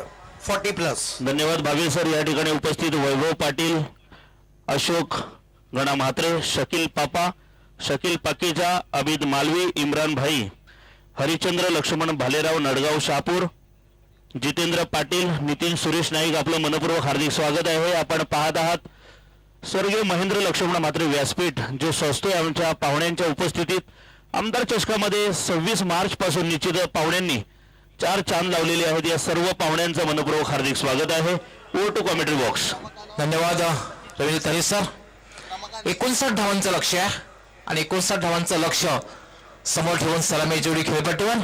[SPEAKER 2] 40+.
[SPEAKER 4] धन्यवाद भावी sir. या ठिकाणी उपस्थित वैभव पाटील, अशोक गणा म्हात्रे, शकील पाकीजा, अबिद मालवी, इम्रान भाई, हरिचंद्र लक्ष्मण भालेराव, नडगाव शहापूर, जितेंद्र पाटील, नितीन सुरेश नाईक, आपलं मनपूर्वक हार्दिक स्वागत आहे. आपण पाहत आहात स्वर्गीय महेंद्र लक्ष्मण म्हात्रे व्यासपीठ जो सजतोय आमच्या पाहुण्यांच्या उपस्थितीत. आमदार चषकामध्ये 26 मार्च पासून निश्चित पाहुण्यांनी 4 चांद लावलेले आहेत. या सर्व पाहुण्यांचं मनपूर्वक हार्दिक स्वागत आहे. Over to commentary box.
[SPEAKER 1] धन्यवाद रवींद्र तरी सर. 59 धावांचं लक्ष आहे आणि 59 धावांचं लक्ष समोर ठेवून सलामी जोडी खेळपट्टीवर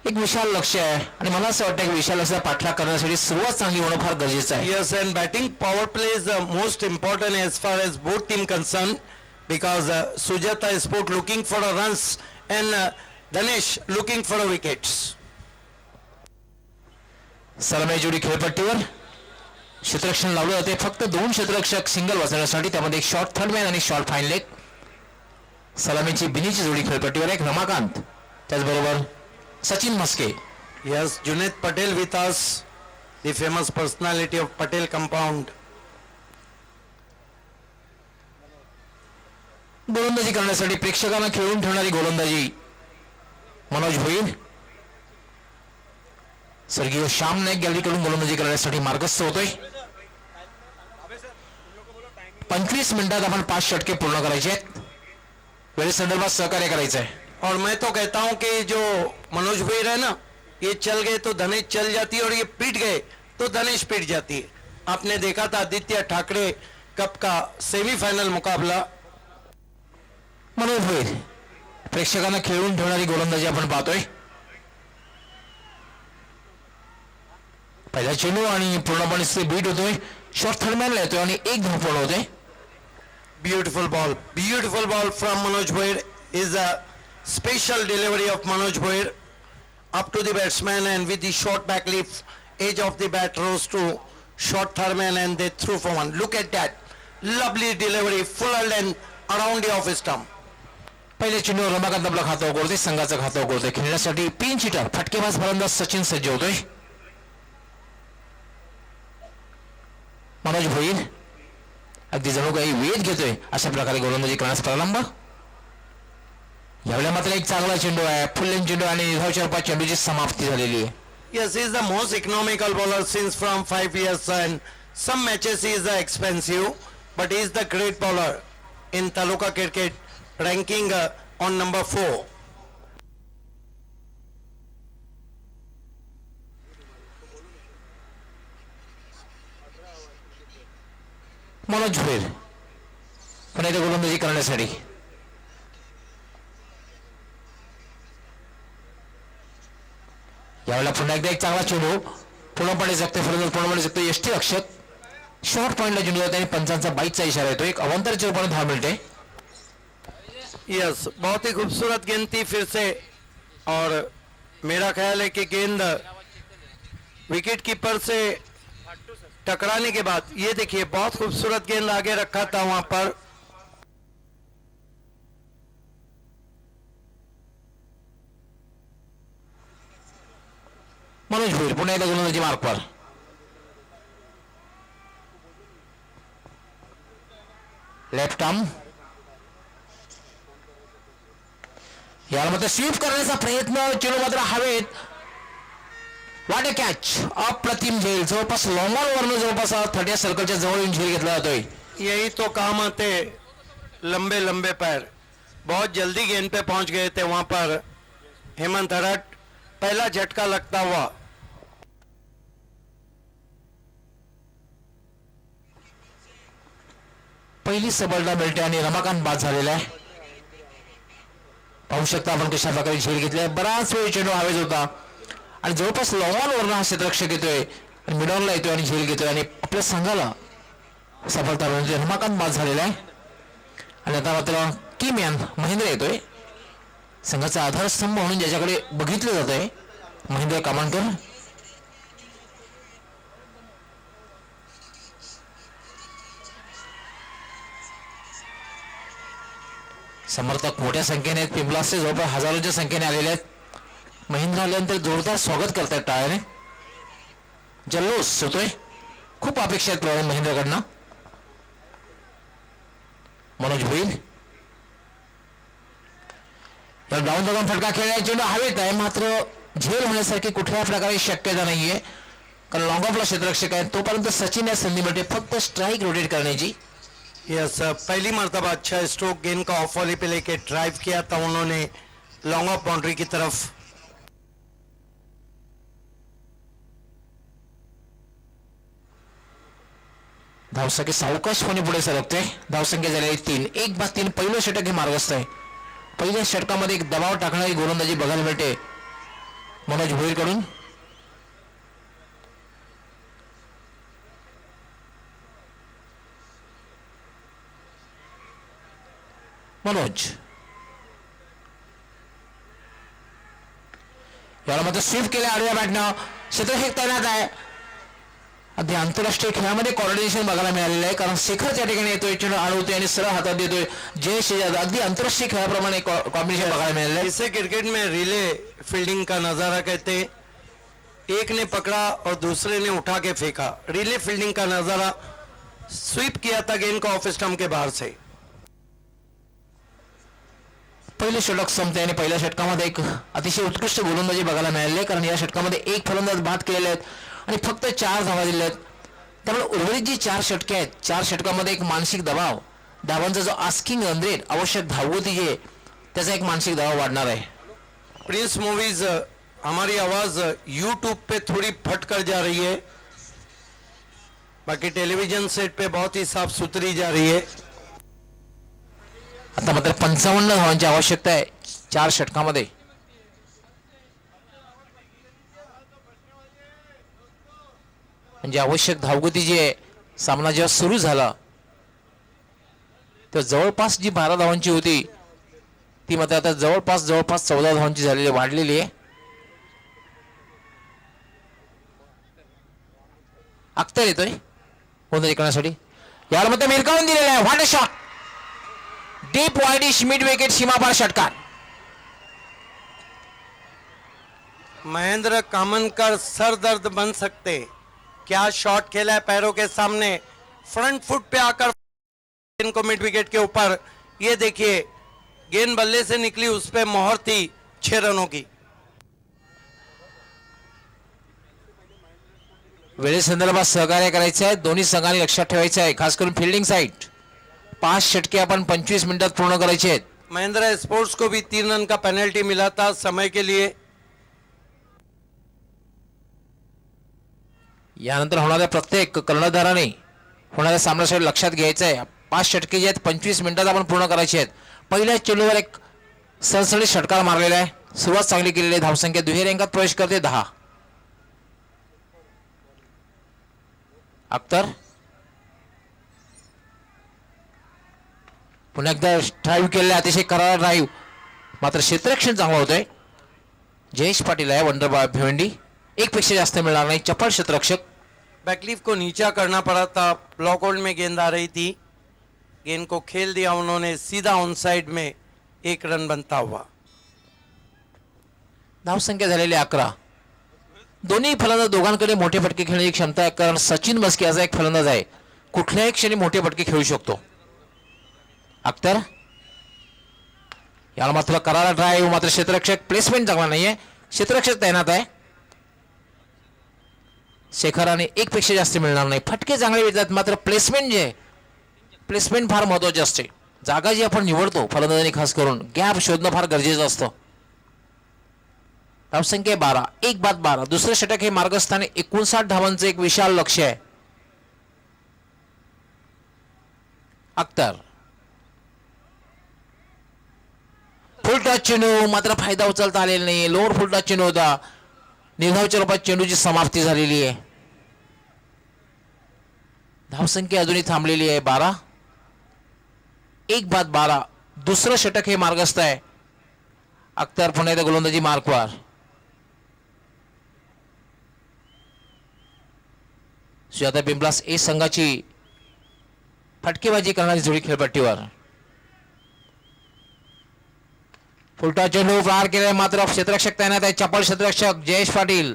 [SPEAKER 1] एक विशाल लक्ष आहे आणि मला असं वाटतं की विशाल लक्ष्याचा पाठलाग करण्यासाठी सुरुवात चांगली होणं फार गरजेचं आहे.
[SPEAKER 2] Yes, and batting power play is the most important as far as both team concerned because Sujata Sport looking for a runs and Danesh looking for a wickets.
[SPEAKER 1] सलामी जोडी खेळपट्टीवर क्षेत्ररक्षण लावलं जाते. फक्त 2 क्षेत्ररक्षक सिंगल वाचवण्यासाठी, त्यामध्ये एक शॉर्ट थर्ड मॅन आणि शॉर्ट फाईन लेग. सलामीची बिनीची जोडी खेळपट्टीवर एक रमाकांत, त्याचबरोबर Sachin Maske.
[SPEAKER 2] Yes, Junaid Patel with us, the famous personality of Patel compound.
[SPEAKER 1] गोलंदाजी करण्यासाठी प्रेक्षकांना खेळून ठेवणारी गोलंदाजी मनोज भोईर. स्वर्गीय श्याम नाईक गॅलरीकडून गोलंदाजी करण्यासाठी मार्गस्थ होतोय. 25 मिनिटात आपण 5 षटके पूर्ण करायचे आहेत. वेळेसंदर्भात सहकार्य करायचं आहे.
[SPEAKER 2] और मैं तो कहता हूं कि जो मनोज भैर है ना, ये चल गए तो धनेश चल जाती है, और ये पीट गए तो धनेश पीट जाती है. आपने देखा था आदित्य ठाकरे कप का सेमीफाइनल मुकाबला.
[SPEAKER 1] मनोज भोईर प्रेक्षकांना खेळून ठेवणारी गोलंदाजी आपण पाहतोय. पहिला चेंडू आणि पूर्णपणे बीट होतोय. शॉर्ट थर्डमॅनला येतोय आणि एक धाव पूर्ण होते.
[SPEAKER 2] Beautiful ball from Manoj Bhoir. Is a special delivery of Manoj Bhoir up to the batsman, and with the short back leaf, edge of the bat rose to short third and they threw for one. Look at that, lovely delivery, full length around the off stump.
[SPEAKER 1] पहिले चेंडू रमाकांत आपलं खातं उघडते, संघाचं खातं उघडते. खेळण्यासाठी pinch hitter फटकेबाज फलंदाज सचिन सज्ज होतोय. मनोज भोईर अगदी जणू काही वेध घेतोय अशा प्रकारे गोलंदाजी करण्यास प्रारंभ. यावेळेला मात्र एक चांगला चेंडू आहे, फुल लेंथ चेंडू आणि धावच्या रूपात चेंडूची समाप्ती झालेली आहे.
[SPEAKER 2] Yes, he is the most economical bowler since from 5 years, and some matches he is expensive, but he is the great bowler in Taluka cricket, ranking on number 4.
[SPEAKER 1] Manoj Bhoir पुन्हा एकदा गोलंदाजी करण्यासाठी. यावेळेला पुन्हा एकदा एक चांगला चेंडू पूर्णपणे जगते फलंदाज पूर्णपणे जगते. यष्टी रक्षक शॉर्ट पॉइंटला चेंडू जाते आणि पंचांचा बाईकचा इशारा येतो. एक अवांतरच्या रूपाने धाव मिळते.
[SPEAKER 2] यस, बहुत ही खूबसूरत गेंद थी फिर से, और मेरा ख्याल है कि गेंद विकेट कीपर से टकराने के बाद, ये देखिए बहुत खूबसूरत गेंद आगे रखा था वहां पर.
[SPEAKER 1] मनोज भोईर पुन्हा एकदा गोलंदाजी मार्कवर. लेफ्ट आर्म याला मात्र स्वीप करण्याचा प्रयत्न, चेंडू मात्र हवेत. वाट कॅच, अप्रतिम झेल. जवळपास लॉंग ऑन वरनं जवळपास 30 सर्कलच्या जवळ येऊन झेल घेतला जातोय.
[SPEAKER 2] यही तो काम आते लंबे लंबे पैर. बहुत जल्दी गेंद पे पहुंच गए थे वहां पर हेमंत हरट. पहला झटका लगता हुआ.
[SPEAKER 1] पहिली सबलता मिळते आणि रमाकांत बाद झालेला आहे. पाहू शकता आपण कशा प्रकारे झेल घेतलाय. बराच वेळ चेंडू हवेत होता आणि जवळपास लॉंग ऑन वरनं हा क्षेत्ररक्षक येतोय आणि मिडॉनला येतोय आणि झेल घेतोय आणि आपल्या संघाला सफलता मिळते. रमाकांत बाद झालेला आहे आणि आता मात्र कीमॅन महेंद्र येतोय. संघाचा आधारस्तंभ म्हणून ज्याच्याकडे बघितलं जात आहे महेंद्र कामांकर. समर्थक मोठ्या संख्येने आहेत. पिंपलासचे जवळपास हजारोच्या संख्येने आलेले आहेत. महेंद्र आल्यानंतर जोरदार स्वागत करतायत टाळ्याने. जल्लोष होतोय. खूप अपेक्षा आहेत महेंद्रकडनं. मनोज भोईर डाऊन दगन फटका खेळण्याचा चेंडू हवेत आहे, मात्र झेल होण्यासारखी कुठल्या प्रकारे शक्यता नाहीये, कारण लॉंग ऑफला क्षेत्ररक्षक आहे. तोपर्यंत सचिन या संधी मिळते फक्त स्ट्राइक रोटेट करण्याची.
[SPEAKER 2] यस, पहली मरतबा अच्छा स्ट्रोक गेंद का ऑफ वॉली पे लेके ड्राइव किया था उन्होंने लॉन्ग ऑफ बाउंड्री की तरफ.
[SPEAKER 1] धावसंख्या सावकाशपणे पुढे सरकते. धावसंख्या झालेली 3. 1-3. पहिलं षटक हे मार्गस्थ आहे. पहिल्या षटकामध्ये एक दबाव टाकणारी गोलंदाजी बघायला मिळते मनोज भोईर कडून. मनोज याला मात्र स्वीप केल्या आडव्या बॅटनं. क्षेत्ररक्षक तैनात आहे. अगदी आंतरराष्ट्रीय खेळामध्ये कॉर्डिनेशन बघायला मिळालेलं आहे, कारण शेखर त्या ठिकाणी येतोय, चेंडू अडवतोय आणि सरळ हातात देतोय. जयेश जाधव अगदी आंतरराष्ट्रीय खेळाप्रमाणे कॉम्बिनेशन बघायला मिळालेलं आहे.
[SPEAKER 2] इसे क्रिकेट में रिले फील्डिंग का नजारा कहते. एक ने पकड़ा और दूसरे ने उठा के फेंका. रिले फील्डिंग का नजारा. स्वीप किया था गेंद को ऑफ स्टंप के बाहर से.
[SPEAKER 1] पहिले षटक संपते आणि पहिल्या षटकामध्ये एक अतिशय उत्कृष्ट गोलंदाजी बघायला मिळाली आहे, कारण या षटकामध्ये एक फलंदाज बाद केलेले आहेत आणि फक्त 4 धावा दिल्या आहेत. त्यामुळे उर्वरित जी 4 षटके आहेत, 4 षटकामध्ये एक मानसिक दबाव, धावांचा जो आस्किंग रन रेट, आवश्यक धावगती जी आहे, त्याचा एक मानसिक दबाव वाढणार आहे.
[SPEAKER 2] प्रिंस मूवीज हमारी आवाज यूट्यूब पे थोड़ी फट कर जा रही है, बाकी टेलीविजन सेट पे बहुत ही साफ सुथरी जा रही है.
[SPEAKER 1] आता मात्र 55 धावांची आवश्यकता आहे 4 षटकामध्ये. म्हणजे आवश्यक धावगती जी आहे, सामना जेव्हा सुरू झाला तेव्हा जवळपास जी 12 धावांची होती ती मात्र आता जवळपास 14 धावांची झालेली वाढलेली आहे. अख्तर येतोय गोलंदाजी करण्यासाठी, यावर मात्र मिरकावून दिलेला आहे. What a shot, deep widish mid wicket सीमापार षटकार.
[SPEAKER 2] महेंद्र कामनकर सर दर्द बन सकते, क्या शॉट खेला है पैरों के सामने, फ्रंट फुट पे आकर गेंद को मिड विकेट के ऊपर. ये देखिए गेंद बल्ले से निकली, उस पे मोहर थी 6 रनों की.
[SPEAKER 1] वेळेसंदर्भात सहकार्य करायचं आहे, दोन्ही संघांनी लक्षात ठेवायचं आहे, खास करून फिल्डिंग साईड. 5 षटके आपण 25 मिनिटात पूर्ण करायचे आहेत.
[SPEAKER 2] महिंद्रा स्पोर्ट्स को भी 3 रन का पेनल्टी मिला था समय के लिए.
[SPEAKER 1] यानंतर होणाऱ्या प्रत्येक कर्णधाराने होणाऱ्या सामन्यासाठी लक्षात घ्यायचं आहे. 5 षटके जे आहेत 25 मिनिटात आपण पूर्ण करायचे आहेत. पहिल्या चेंडूवर एक सळसळीत षटकार मारलेला आहे, सुरुवात चांगली केलेली आहे. धावसंख्या दुहेरी अंकात प्रवेश करते 10. अख्तर पुन्हा एकदा ड्राईव्ह केलेला, अतिशय करारा ड्राईव्ह, मात्र क्षेत्ररक्षण चांगलं होतंय. जयेश पाटील आहे वंडरबॉय भिवंडी, एक पेक्षा जास्त मिळणार नाही. चपळ क्षेत्ररक्षक.
[SPEAKER 2] बैकलीफ को नीचा करना पड़ा था, ब्लॉक होल्ड में गेंद आ रही थी, गेंद को खेल दिया उन्होंने सीधा ऑन साइड में, 1 रन बनता हुआ.
[SPEAKER 1] धावसंख्या झालेली 11. दोन्ही फलंदाज दोघांकडे मोठे फटके खेळण्याची क्षमता आहे, कारण सचिन मस्के असा एक फलंदाज आहे कुठल्याही क्षणी मोठे फटके खेळू शकतो. अख्तर याला मात्र करारा ड्राईव्ह, मात्र क्षेत्ररक्षक प्लेसमेंट चांगला नाहीये, क्षेत्ररक्षक तैनात आहे. शेखराने एक पेक्षा जास्त मिळणार नाही. फटके चांगले मिळतात, मात्र प्लेसमेंट जे आहे, प्लेसमेंट फार महत्वाचे असते. जागा जी आपण निवडतो फलंदाजांनी खास करून गॅप शोधणं फार गरजेचं असतं. धावसंख्या 12, 1 बाद 12. दुसरे षटक हे मार्गस्थानी 59 धावांचं एक विशाल लक्ष्य आहे. अख्तर फुल टच चेंडू, मात्र फायदा उचलता आलेला नाही. लोअर फुल टच चेंडू होता, निर्धावच्या रूपात चेंडूची समाप्ती झालेली आहे. धावसंख्या अजूनही थांबलेली आहे 12, 1 बाद 12. दुसरं षटक हे मार्गस्थ आहे. अख्तर पुन्हा एकदा गोलंदाजी मार्कवर. सुजाता बिंब्लास ए संघाची फटकेबाजी करणारी जोडी खेळपट्टीवर. फुलटा चेंडू प्रहार केलाय, मात्र क्षेत्ररक्षक तैनात आहे. चपळ क्षेत्ररक्षक जयेश पाटील.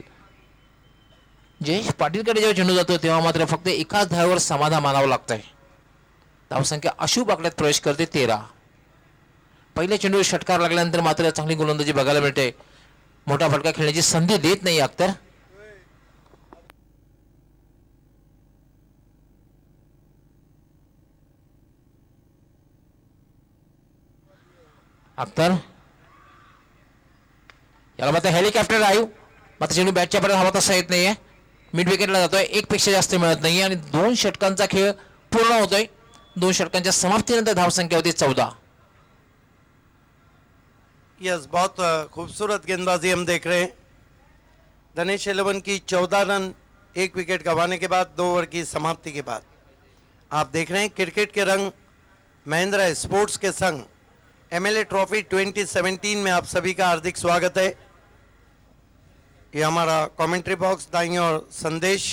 [SPEAKER 1] जयेश पाटीलकडे जेव्हा चेंडू जातो तेव्हा मात्र फक्त एकाच धावेवर समाधान मानावं लागतंय. धावसंख्या अशुभ आकड्यात प्रवेश करते 13. पहिल्या चेंडूवर षटकार लागल्यानंतर मात्र चांगली गोलंदाजी बघायला मिळते. मोठा फटका खेळण्याची संधी देत नाही अख्तर. अख्तर याला मात्र हेलिकॉप्टर ड्राईव्ह, मात्र चेंडू बॅटच्या पर्यंत हवा तसा येत नाहीये. मिड विकेटला जातोय, एक पेक्षा जास्त मिळत नाहीये आणि 2 षटकांचा खेळ पूर्ण होतोय. 2 षटकांच्या समाप्तीनंतर धावसंख्या होती 14.
[SPEAKER 2] यस, बहुत खूबसूरत गेंदबाजी हम देख रहे हैं. धनेश 11 की 14 रन 1 विकेट गंवाने के बाद 2 ओवर की समाप्ति के बाद. आप देख रहे हैं क्रिकेट के रंग महिंद्रा स्पोर्ट्स के संग एमएलए ट्रॉफी 2017 में आप सभी का हार्दिक स्वागत है. ये हमारा कमेंट्री बॉक्स दाईं और संदेश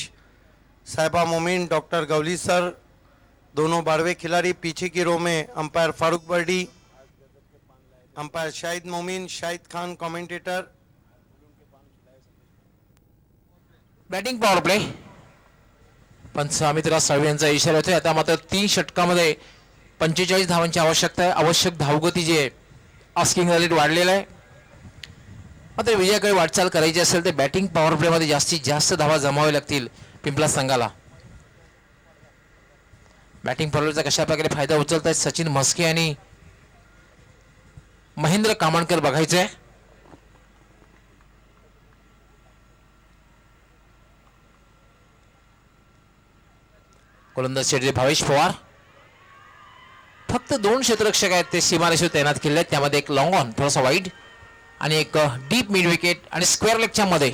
[SPEAKER 2] साहिबा मोमिन, डॉक्टर गवली सर, दोनों 12वें खिलाड़ी. पीछे की रो में अंपायर फारूक बर्डी, अंपायर शाहिद मोमिन, Shahid Khan commentator.
[SPEAKER 1] Batting power play, पंच अमितराज साळवे यांचा इशारा होता. आता मात्र 3 षटकामध्ये 45 धावांची आवश्यकता आहे. आवश्यक धावगती जी आहे आस्किंग रेट वाढलेला आहे. मात्र विजयाकडे वाटचाल करायची असेल तर बॅटिंग पॉवर प्लेमध्ये जास्तीत जास्त धावा जमावे लागतील पिंपला संघाला. बॅटिंग पॉवर प्लेचा कशा प्रकारे फायदा उचलत आहेत सचिन म्हस्के आणि महेंद्र कामणकर बघायचे आहे. गोलंदाज शेडचे भावेश पवार. फक्त 2 क्षेत्ररक्षक आहेत ते सीमारेषेवर तैनात केले आहेत. त्यामध्ये एक लॉंग ऑन थोडासा वाईड आणि एक डीप मिड विकेट आणि स्क्वेअर लेगच्या मध्ये.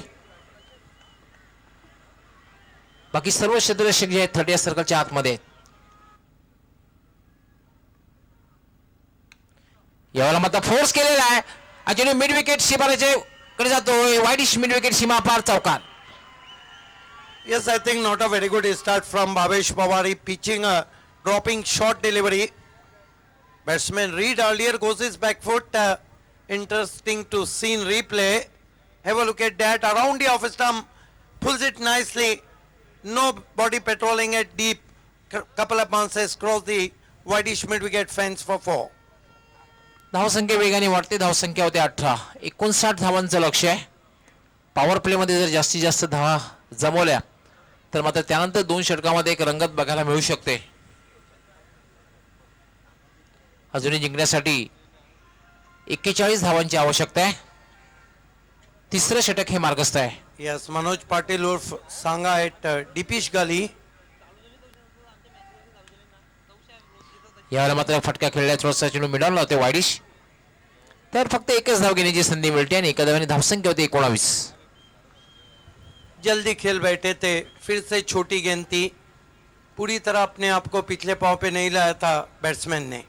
[SPEAKER 1] बाकी सर्व क्षेत्ररक्षक जे आहेत 30 सर्कलच्या आतमध्ये. यावेळेला मात्र फोर्स केलेला आहे आणि मिड विकेट सीमारेषेकडे जातोय. वाईडिश मिड विकेट सीमा पार चौकार.
[SPEAKER 2] Yes, I think not a very good start from Bhavesh Pawar. He pitching a dropping short delivery. Batsman Reed earlier goes his back foot. Interesting to see in replay. Have a look at that. Around the off stump. Pulls it nicely. No body patrolling it deep. Couple of bounces cross the whitish mid wicket fence for 4.
[SPEAKER 1] धावसंख्या वेगाने वाढते. धावसंख्या होते 18. 59 धावांचं लक्ष आहे. Power प्लेमध्ये जर जास्तीत जास्त धावा जमवल्या तर मात्र त्यानंतर 2 षटकामध्ये एक रंगत बघायला मिळू शकते. अजूनही जिंकण्यासाठी 41 धावांची आवश्यकता आहे. तिसरं षटक हे मार्गस्थ आहे.
[SPEAKER 2] Yes, Manoj Patil urf Sanga at Dipish Gali.
[SPEAKER 1] यावेळेला मात्र फटका खेळल्या थोडासा चेंडू मिडॉन लावते वाईडिश. तर फक्त एकच धाव घेण्याची संधी मिळते आणि एका धावाने धावसंख्या होती 19.
[SPEAKER 2] जल्दी खेल बैठे थे, फिर से छोटी गेंद थी, पूरी तरह अपने आप को पिछले पाव पे नहीं लाया था बैट्समैन ने.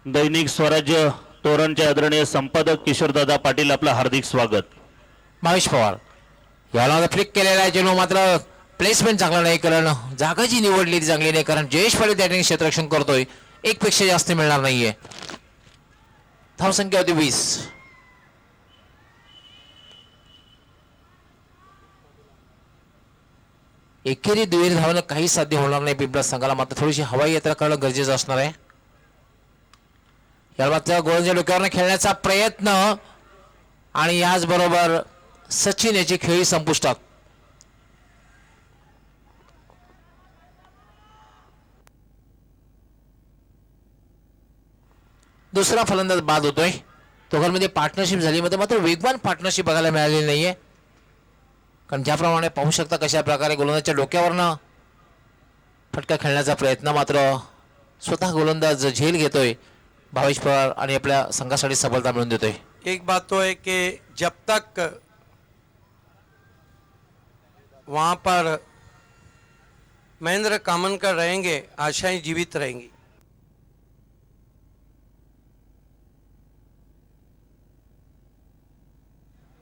[SPEAKER 8] दैनिक स्वराज्य तोरणचे आदरणीय संपादक किशोरदादा पाटील आपलं हार्दिक स्वागत.
[SPEAKER 1] भावेश पवार याला फ्लिक केलेला आहे चेंडू मात्र प्लेसमेंट चांगला नाही कारण जागा जी निवडली ती चांगली नाही कारण जयेश पाटील त्या ठिकाणी क्षेत्ररक्षण करतोय. 1 पेक्षा जास्त मिळणार नाहीये. धावसंख्या होती 20. एकेरी दुहेरी धावानं काही साध्य होणार नाही पिंपळा संघाला. मात्र थोडीशी हवाई यात्रा करणं गरजेचं असणार आहे. याला मात्र गोलंदाज डोक्यावरनं खेळण्याचा प्रयत्न आणि याचबरोबर सचिन याची खेळी संपुष्टात. दुसरा फलंदाज बाद होतोय. दोघांमध्ये पार्टनरशिप झाली मात्र वेगवान पार्टनरशिप बघायला मिळालेली नाहीये कारण ज्याप्रमाणे पाहू शकता कशा प्रकारे गोलंदाजच्या डोक्यावरनं फटका खेळण्याचा प्रयत्न मात्र स्वतः गोलंदाज झेल घेतोय भावेश पवार आणि आपल्या संघासाठी सफलता मिळवून देतोय.
[SPEAKER 2] एक बात तो है कि जब तक वहां पर महेंद्र कामनकर रहेंगे आशाएं जीवित रहेंगी.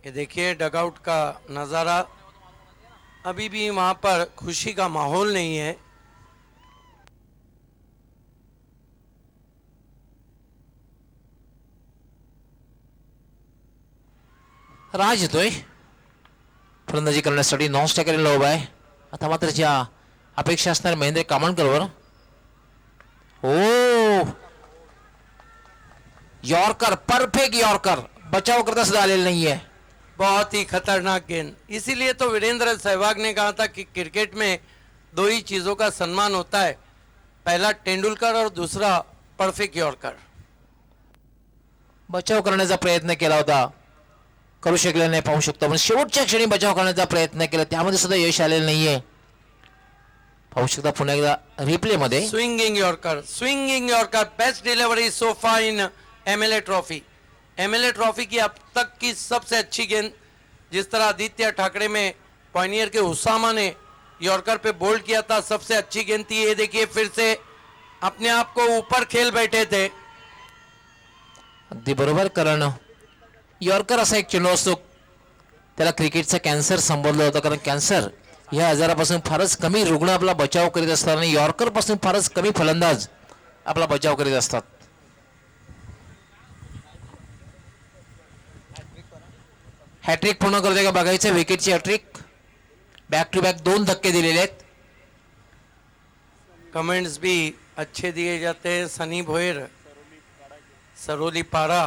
[SPEAKER 2] ये देखिए डगआउट का नज़ारा. अभी भी वहां पर खुशी का माहौल नहीं है.
[SPEAKER 1] राज येतोय फलंदाजी करण्यासाठी. नॉन स्ट्रायकर उभा आहे. आता मात्र ज्या अपेक्षा असणार महेंद्र कामणकरवर. हो यॉर्कर परफेक्ट यॉर्कर बचाव करता सुद्धा आलेला नाहीये.
[SPEAKER 2] बहुत ही खतरनाक गेंद. इसीलिए तो वीरेंद्र सहवाग ने कहा था कि क्रिकेट में 2 ही चीजों का सम्मान होता है, पहला तेंदुलकर और दूसरा परफेक्ट यॉर्कर.
[SPEAKER 1] बचाव करण्याचा प्रयत्न केला होता करू शकले नाही पाहू शकतो पण शेवटच्या क्षणी बचाव करण्याचा प्रयत्न केला त्यामध्ये सुद्धा यश आलेलं नाहीये. पाहू शकता पुन्हा एकदा रिप्ले मध्ये.
[SPEAKER 2] Swinging yorker best delivery so फार इन एमएलए ट्रॉफी की अब तक की सबसे अच्छी गेंद. जिस तरह आदित्य ठाकरे में पॉइनियर के उसामा ने यॉर्कर पे बोल्ड किया था, सबसे अच्छी गेंद थी. ये देखिए फिर से अपने आप को ऊपर खेल बैठे थे.
[SPEAKER 1] अगदी बरोबर कारण यॉर्कर असा एक चेंडू असतो त्याला क्रिकेटचा कॅन्सर संबोधलं होतं कारण कॅन्सर या आजारापासून फारच कमी रुग्ण आपला बचाव करीत असतात आणि यॉर्कर पासून फारच कमी फलंदाज आपला बचाव करीत असतात. हॅट्रिक पूर्ण करते का बघायचं. विकेटची हॅट्रिक. बॅक टू बॅक 2 धक्के दिलेले आहेत.
[SPEAKER 2] कमेंट्स भी अच्छे दिए जाते हैं. सनी भोयर सरोली पारा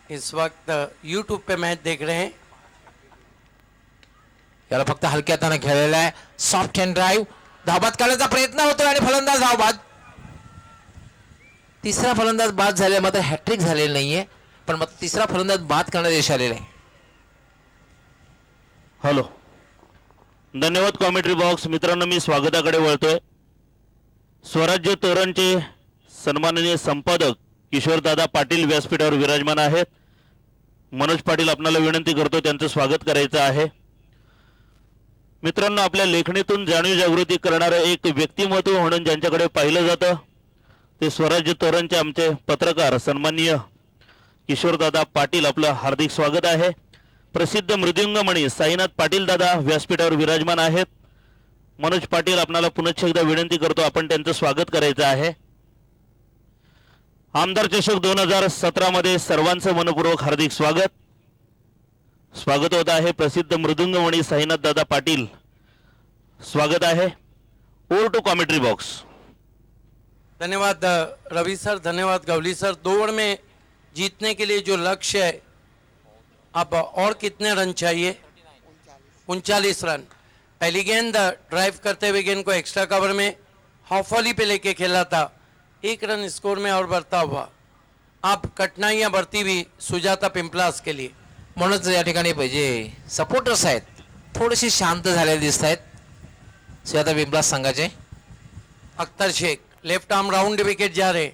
[SPEAKER 2] इस वक्त यूट्यूब पे मैच देख रहे हैं.
[SPEAKER 1] याला फक्त हलक्या हाताने खेळलेला आहे. सॉफ्ट हँड ड्राईव्ह, धावबाद काढण्याचा प्रयत्न होतोय आणि फलंदाज धावबाद. तिसरा फलंदाज बाद झाले, मात्र हॅट्रिक झालेला नाहीये, पण मात्र तिसरा फलंदाज बाद करण्यात यश आलेलं आहे.
[SPEAKER 8] हॅलो, धन्यवाद कॉमेंट्री बॉक्स. मित्रांनो, मी स्वागताकडे वळतोय. स्वराज्य तोरणचे सन्माननीय संपादक किशोरदादा पाटील व्यासपीठावर विराजमान आहेत. मनोज पाटील आपणाला विनंती करतो त्यांचं स्वागत करायचं आहे. मित्रांनो, आपल्या लेखणीतून जाणीव जागृती करणारं एक व्यक्तिमत्व म्हणून ज्यांच्याकडे पाहिलं जातं ते स्वराज्य तोरणचे आमचे पत्रकार सन्माननीय किशोरदादा पाटील. आपलं हार्दिक स्वागत आहे. प्रसिद्ध मृदुंगमणी साईनाथ पाटील दादा व्यासपीठावर विराजमान आहेत. मनोज पाटील आपणाला पुनश्च एकदा विनंती करतो आपण त्यांचं स्वागत करायचं आहे. आमदार चषक 2017 मध्ये सर्वांचं मनपूर्वक हार्दिक स्वागत. स्वागत होत आहे प्रसिद्ध मृदुंगमणी साईनाथ दादा पाटील. स्वागत आहे. Over to commentary box.
[SPEAKER 2] धन्यवाद रवि सर, धन्यवाद गवली सर. 2 ओवर में जीतने के लिए जो लक्ष्य है, अब और कितने रन चाहिए? 39 रन. पहली गेंद ड्राइव करते हुए गेंद को एक्स्ट्रा कवर में हाफ वॉली पे लेके खेला था. 1 रन स्कोर में और बढ़ता हुआ. अब कठिनाइयां बढ़ती हुई सुजाता पिंपलास के लिए.
[SPEAKER 1] म्हणूनच या ठिकाणी पाहिजे सपोर्टर्स आहेत, थोडेसे शांत झालेले दिसत आहेत सुजाता पिंपलास संघाचे.
[SPEAKER 2] Akhtar Shaikh left arm round wicket जा रहे.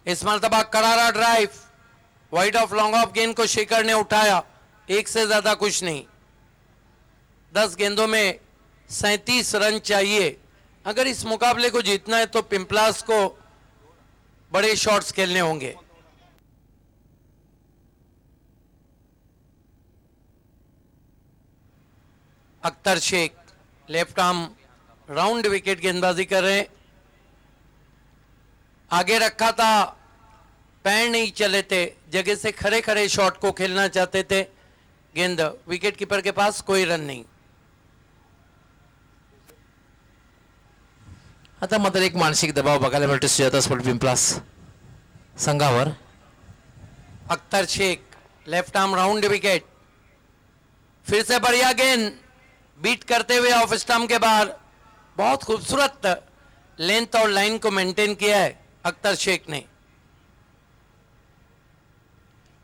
[SPEAKER 2] इस मरतबा करारा drive, wide off long off गेंद को शेखर ने उठाया. 1 से ज्यादा कुछ नहीं. 10 गेंदों में 37 रन चाहिए. अगर इस मुकाबले को जीतना है तो पिंपलास को बड़े शॉट्स खेलने होंगे. Akhtar Shaikh left arm round wicket गेंदबाजी कर रहे हैं. आगे रखा था, पैर नहीं चले थे, जगह से खड़े खड़े शॉट को खेलना चाहते थे. गेंद विकेट कीपर के पास, कोई रन नहीं.
[SPEAKER 1] आता मात्र एक मानसिक दबाव बघायला मिळतो सुजाता स्पोर्ट पिंपलास संघावर.
[SPEAKER 2] Akhtar Shaikh left arm round wicket. फिर से बढ़िया गेंद बीट करते हुए ऑफ स्टंप के बाहर. बहुत खूबसूरत लेंथ और लाइन को मेंटेन किया है अख्तर शेख ने.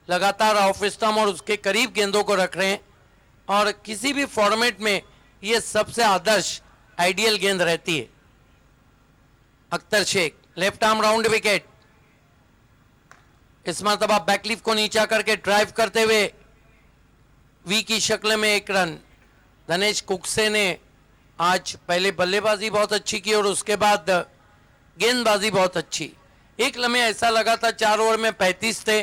[SPEAKER 2] लगातार ऑफ स्टंप और उसके करीब गेंदों को रख रहे हैं और किसी भी फॉर्मेट में ये सबसे आदर्श आइडियल गेंद रहती है. Akhtar Shaikh left arm round wicket. इस मरतबा बैकलिफ को नीचा करके ड्राइव करते हुए वी की शक्ल में 1 रन. धनेश कुकसे ने आज पहले बल्लेबाजी बहुत अच्छी की और उसके बाद गेंदबाजी बहुत अच्छी. एक लम्हे ऐसा लगा था 4 ओवर में 35 थे.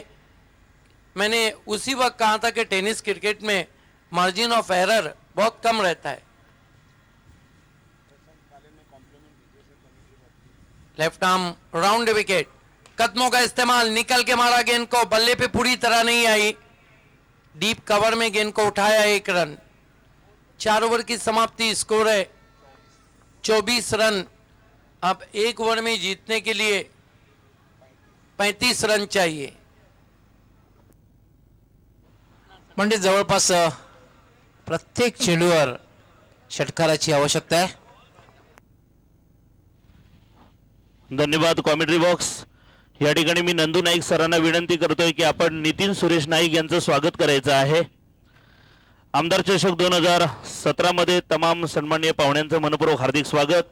[SPEAKER 2] मैंने उसी वक्त कहा था कि टेनिस क्रिकेट में मार्जिन ऑफ एरर बहुत कम रहता है. Left arm round wicket. कदमों का इस्तेमाल, निकल के मारा गेंद को, बल्ले पे पूरी तरह नहीं आई. डीप कवर में गेंद को उठाया. 1 रन. 4 ओवर की समाप्ति. स्कोर है 24 रन. अब 1 ओवर में जीतने के लिए 35 रन चाहिए.
[SPEAKER 1] म्हणजे जवळपास प्रत्येक चेंडूवर षटकाराची आवश्यकता आहे.
[SPEAKER 8] धन्यवाद कॉमेंट्री बॉक्स. या ठिकाणी मी नंदू नाईक सरांना विनंती करतोय की आपण नितीन सुरेश नाईक यांचं स्वागत करायचं आहे. आमदार चषक 2017 मध्ये तमाम सन्माननीय पाहुण्यांचं मनपूर्वक हार्दिक स्वागत.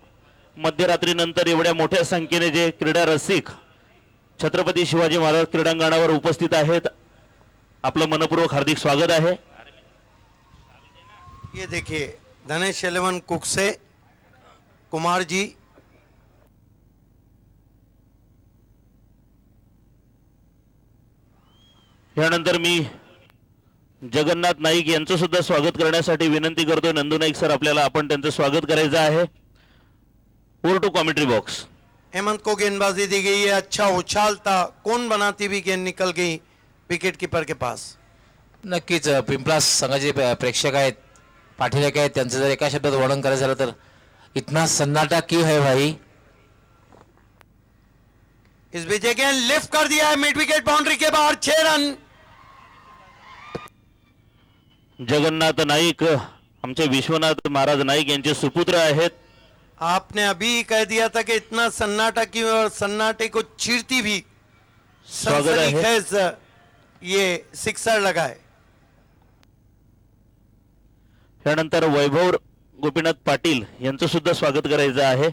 [SPEAKER 8] मध्यरात्रीनंतर एवढ्या मोठ्या संख्येने जे क्रीडा रसिक छत्रपती शिवाजी महाराज क्रीडांगणावर उपस्थित आहेत, आपलं मनपूर्वक हार्दिक स्वागत आहे.
[SPEAKER 2] ये देखिए धनेश 11 कुकसे कुमार जी.
[SPEAKER 8] यानंतर मी जगन्नाथ नाईक यांचं सुद्धा स्वागत करण्यासाठी विनंती करतोय. नंदू नाईक सर आपल्याला आपण त्यांचं स्वागत करायचं आहे. Over to commentary box.
[SPEAKER 2] Hemant को गेंदबाजी दी गई है. अच्छा उछाल था, कौन बनाती हुई गेंद निकल गई विकेट कीपर के पास.
[SPEAKER 1] नक्कीच पिंपलास संघाचे प्रेक्षक आहेत, पाठीराखे आहेत, त्यांचं जर एका शब्दात वर्णन करायचं झालं तर इतना सन्नाटा क्यों है भाई.
[SPEAKER 2] इस बीच अगेन लिफ्ट कर दिया है मिड विकेट बाउंड्री के बाहर 6 रन।
[SPEAKER 8] जगन्नाथ नाईक आमचे विश्वनाथ महाराज नाईक यांचे सुपुत्र आहेत.
[SPEAKER 2] आपने अभी कह दिया था कि इतना सन्नाटा की और सन्नाटे को चीरती भी
[SPEAKER 8] स्वागत है.
[SPEAKER 2] सनसनीखेज ये सिक्सर लगा है.
[SPEAKER 8] त्यानंतर वैभव गोपीनाथ पाटील यांचं सुद्धा स्वागत करायचं आहे.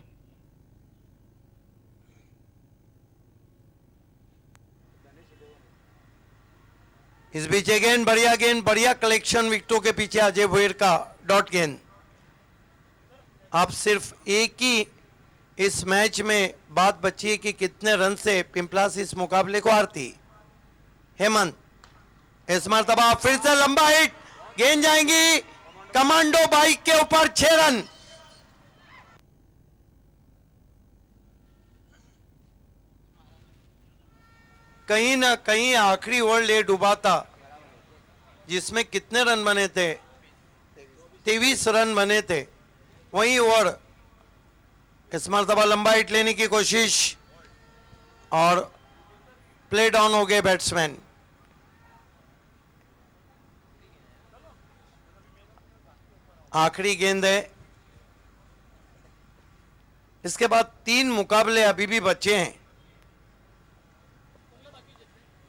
[SPEAKER 2] इस बीच अगेन बढ़िया गेंद, बढ़िया कलेक्शन विकेटों के पीछे अजय भोयर का डॉट गेंद. अब सिर्फ एक ही इस मैच में बात बची है कि कितने रन से पिंपलास इस मुकाबले को हारती. हेमंत इस मरतबा फिर से लंबा हिट, गेंद जाएंगी कमांडो बाइक के ऊपर 6 रन. कहीं ना कहीं आखिरी ओवर ले डूबा था जिसमें कितने रन बने थे, 23 रन बने थे. वही ओवर इस मरतबा लंबा हिट लेने की कोशिश और प्ले डाउन हो गए बैट्समैन. आखिरी गेंद है. इसके बाद 3 मुकाबले अभी भी बचे हैं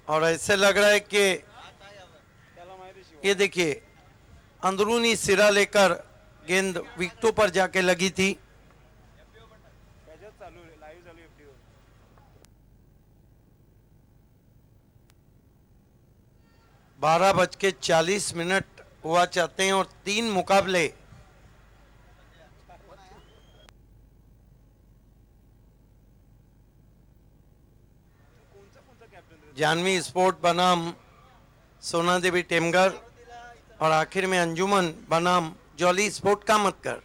[SPEAKER 2] और ऐसे लग रहा है कि ये देखिए अंदरूनी सिरा लेकर गेंद विकेटों पर जाके लगी थी. बारह बज के 40 मिनट हुआ चाहते हैं और 3 मुकाबले. जानवी स्पोर्ट बनाम सोना देवी टेमगर और आखिर में अंजुमन बनाम जॉली स्पोर्ट का मत कर.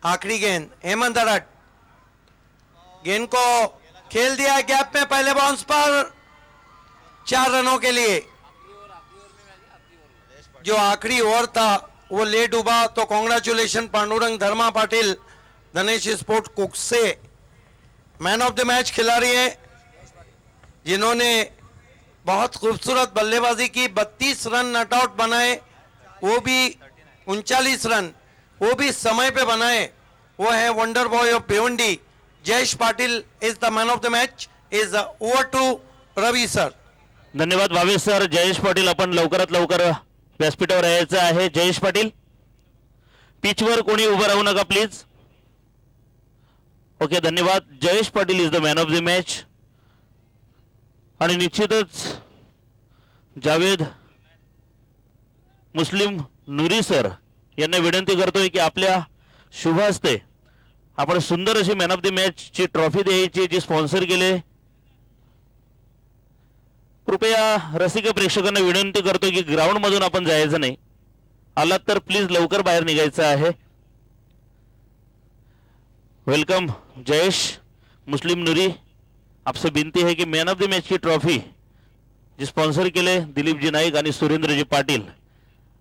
[SPEAKER 2] आखिरी गेंद हेमंत अरट, गेंद को खेल दिया है गैप में पहले बाउंस पर 4 रनों के लिए. जो आखिरी ओवर था वो ले डूबा तो congratulation Pandurang Dharma Patil Dhanesh sport cook say man of the match खिलाड़ी है जिन्होंने बहुत खूबसूरत बल्लेबाजी की. 32 रन नॉट आउट बनाए, वो भी 39 रन वो भी समय पे बनाए. वो है wonder boy of Bhiwandi Jayesh Patil is the man of the match. Is over to Ravi sir.
[SPEAKER 8] धन्यवाद भावेश सर. जयेश पाटील आपण लवकरात लवकर व्यासपीठावर यायचं आहे. जयेश पाटील पिचवर कोणी उभं राहू नका प्लीज. ओके धन्यवाद. Jayesh Patil is the man of the match. आणि निश्चितच जावेद मुस्लिम नुरी सर यांना विनंती करतोय की आपल्या शुभ हस्ते आपण सुंदर अशी मॅन ऑफ द मॅच ची ट्रॉफी द्यायची जी स्पॉन्सर केले. कृपया रसिक प्रेक्षकांना विनंती करतो की ग्राउंड मधून आपण जायचं नाही. आलात तर प्लीज लवकर बाहेर निघायचं आहे. वेलकम जयेश मुस्लिम नूरी. आपसे विनंती है कि मैन ऑफ द मैच की ट्रॉफी जी स्पॉन्सर केले दिलीपजी नाईक आणि सुरेंद्रजी पाटील.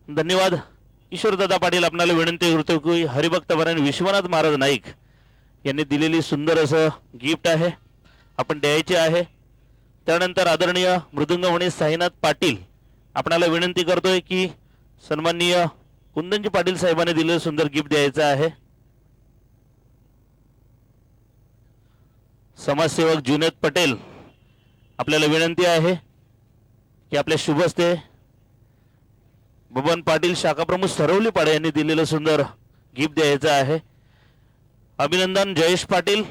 [SPEAKER 8] धन्यवाद. ईश्वरदादा पाटील आपल्याला विनंती करतो की हरिभक्त परायण विश्वनाथ महाराज नाईक यांनी दिलेली सुंदर असं गिफ्ट आहे आपण द्यायचे आहे. त्यानंतर आदरणीय मृदुंगमणी साईनाथ पाटील आपल्याला विनंती करतोय की सन्माननीय कुंदनजी पाटील साहेबांनी दिलेलं सुंदर गिफ्ट द्यायचं आहे. समाजसेवक जुनेद पटेल आपल्याला विनंती आहे की आपल्या शुभ हस्ते बबन पाटील शाखा प्रमुख सरवली पाडे यांनी दिलेलं सुंदर गिफ्ट द्यायचं आहे. अभिनंदन Jayesh Patil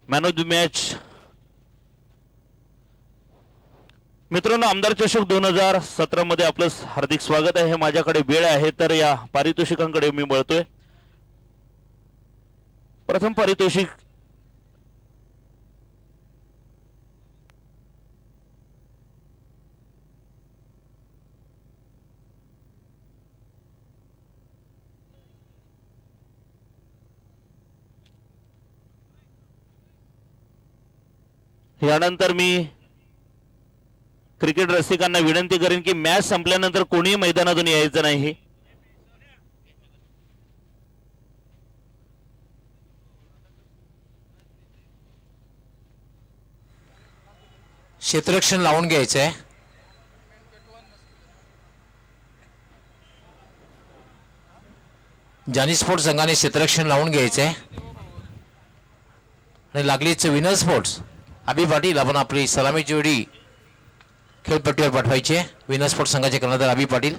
[SPEAKER 8] man of the match. मित्रांनो आमदार चषक 2017 मध्ये आपलं हार्दिक स्वागत आहे. माझ्याकडे वेळ आहे तर या पारितोषिकांकडे मी वळतोय. प्रथम पारितोषिक यानंतर मी क्रिकेट रसिकांना विनंती करेन की मॅच संपल्यानंतर कोणीही मैदानातून यायचं नाही.
[SPEAKER 1] क्षेत्ररक्षण लावून घ्यायचं आहे. जानी स्पोर्ट्स संघाने क्षेत्ररक्षण लावून घ्यायचं आहे आणि लागलीच विनर स्पोर्ट्स अभि पाटील आपण आपली सलामीची उडी खेळपट्टीवर पाठवायची आहे. विनर स्पोर्ट्स संघाचे कर्णधार अभि पाटील.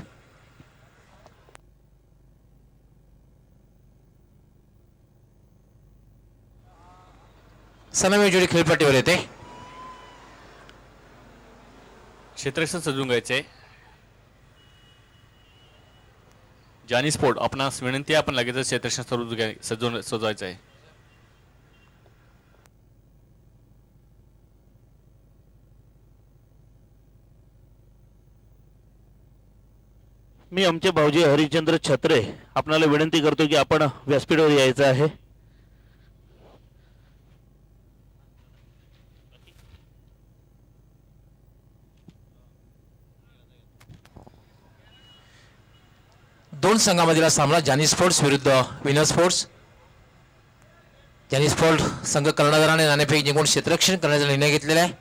[SPEAKER 1] सलामी जोडी खेळपट्टीवर येते.
[SPEAKER 4] क्षेत्ररक्षण सजवून घ्यायचे. जानी स्पोर्ट आपणास विनंती आहे, आपण लगेच क्षेत्ररक्षण सजवायचं आहे.
[SPEAKER 8] मी आमचे भाऊजी हरिश्चंद्र छत्रे आपणाला विनंती करतो की आपण व्यासपीठावर यायचं आहे.
[SPEAKER 1] दोन संघामधील सामना जानी स्पोर्ट्स विरुद्ध विनर स्पोर्ट्स. जानी स्पोर्ट संघ कर्णधाराने नाणेफेक जिंकून क्षेत्ररक्षण करण्याचा निर्णय घेतलेला आहे.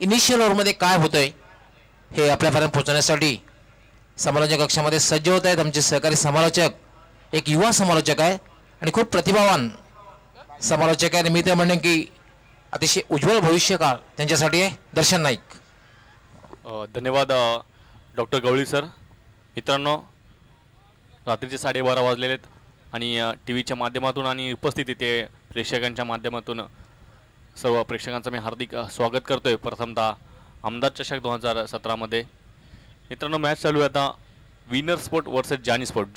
[SPEAKER 1] इनिशियल ओव्हरमध्ये काय होतंय हे आपल्यापर्यंत पोहोचण्यासाठी समालोचक कक्षामध्ये सज्ज होत आहेत आमचे सहकारी समालोचक. एक युवा समालोचक आहे आणि खूप प्रतिभावान समालोचक आहे. मी ते म्हणेन की अतिशय उज्ज्वल भविष्यकाळ त्यांच्यासाठी आहे. दर्शन नाईक.
[SPEAKER 4] धन्यवाद डॉक्टर गवळी सर. मित्रांनो, रात्रीचे 12:30 वाजलेले आहेत आणि टी व्हीच्या माध्यमातून आणि उपस्थित इथे प्रेक्षकांच्या माध्यमातून सर्व प्रेक्षकांचं मी हार्दिक स्वागत करतोय. प्रथमतः आमदार चषक 2017 मध्ये मित्रांनो मॅच चालू आहे आता. विनर स्पोर्ट वर्सेस जानी स्पोर्ट.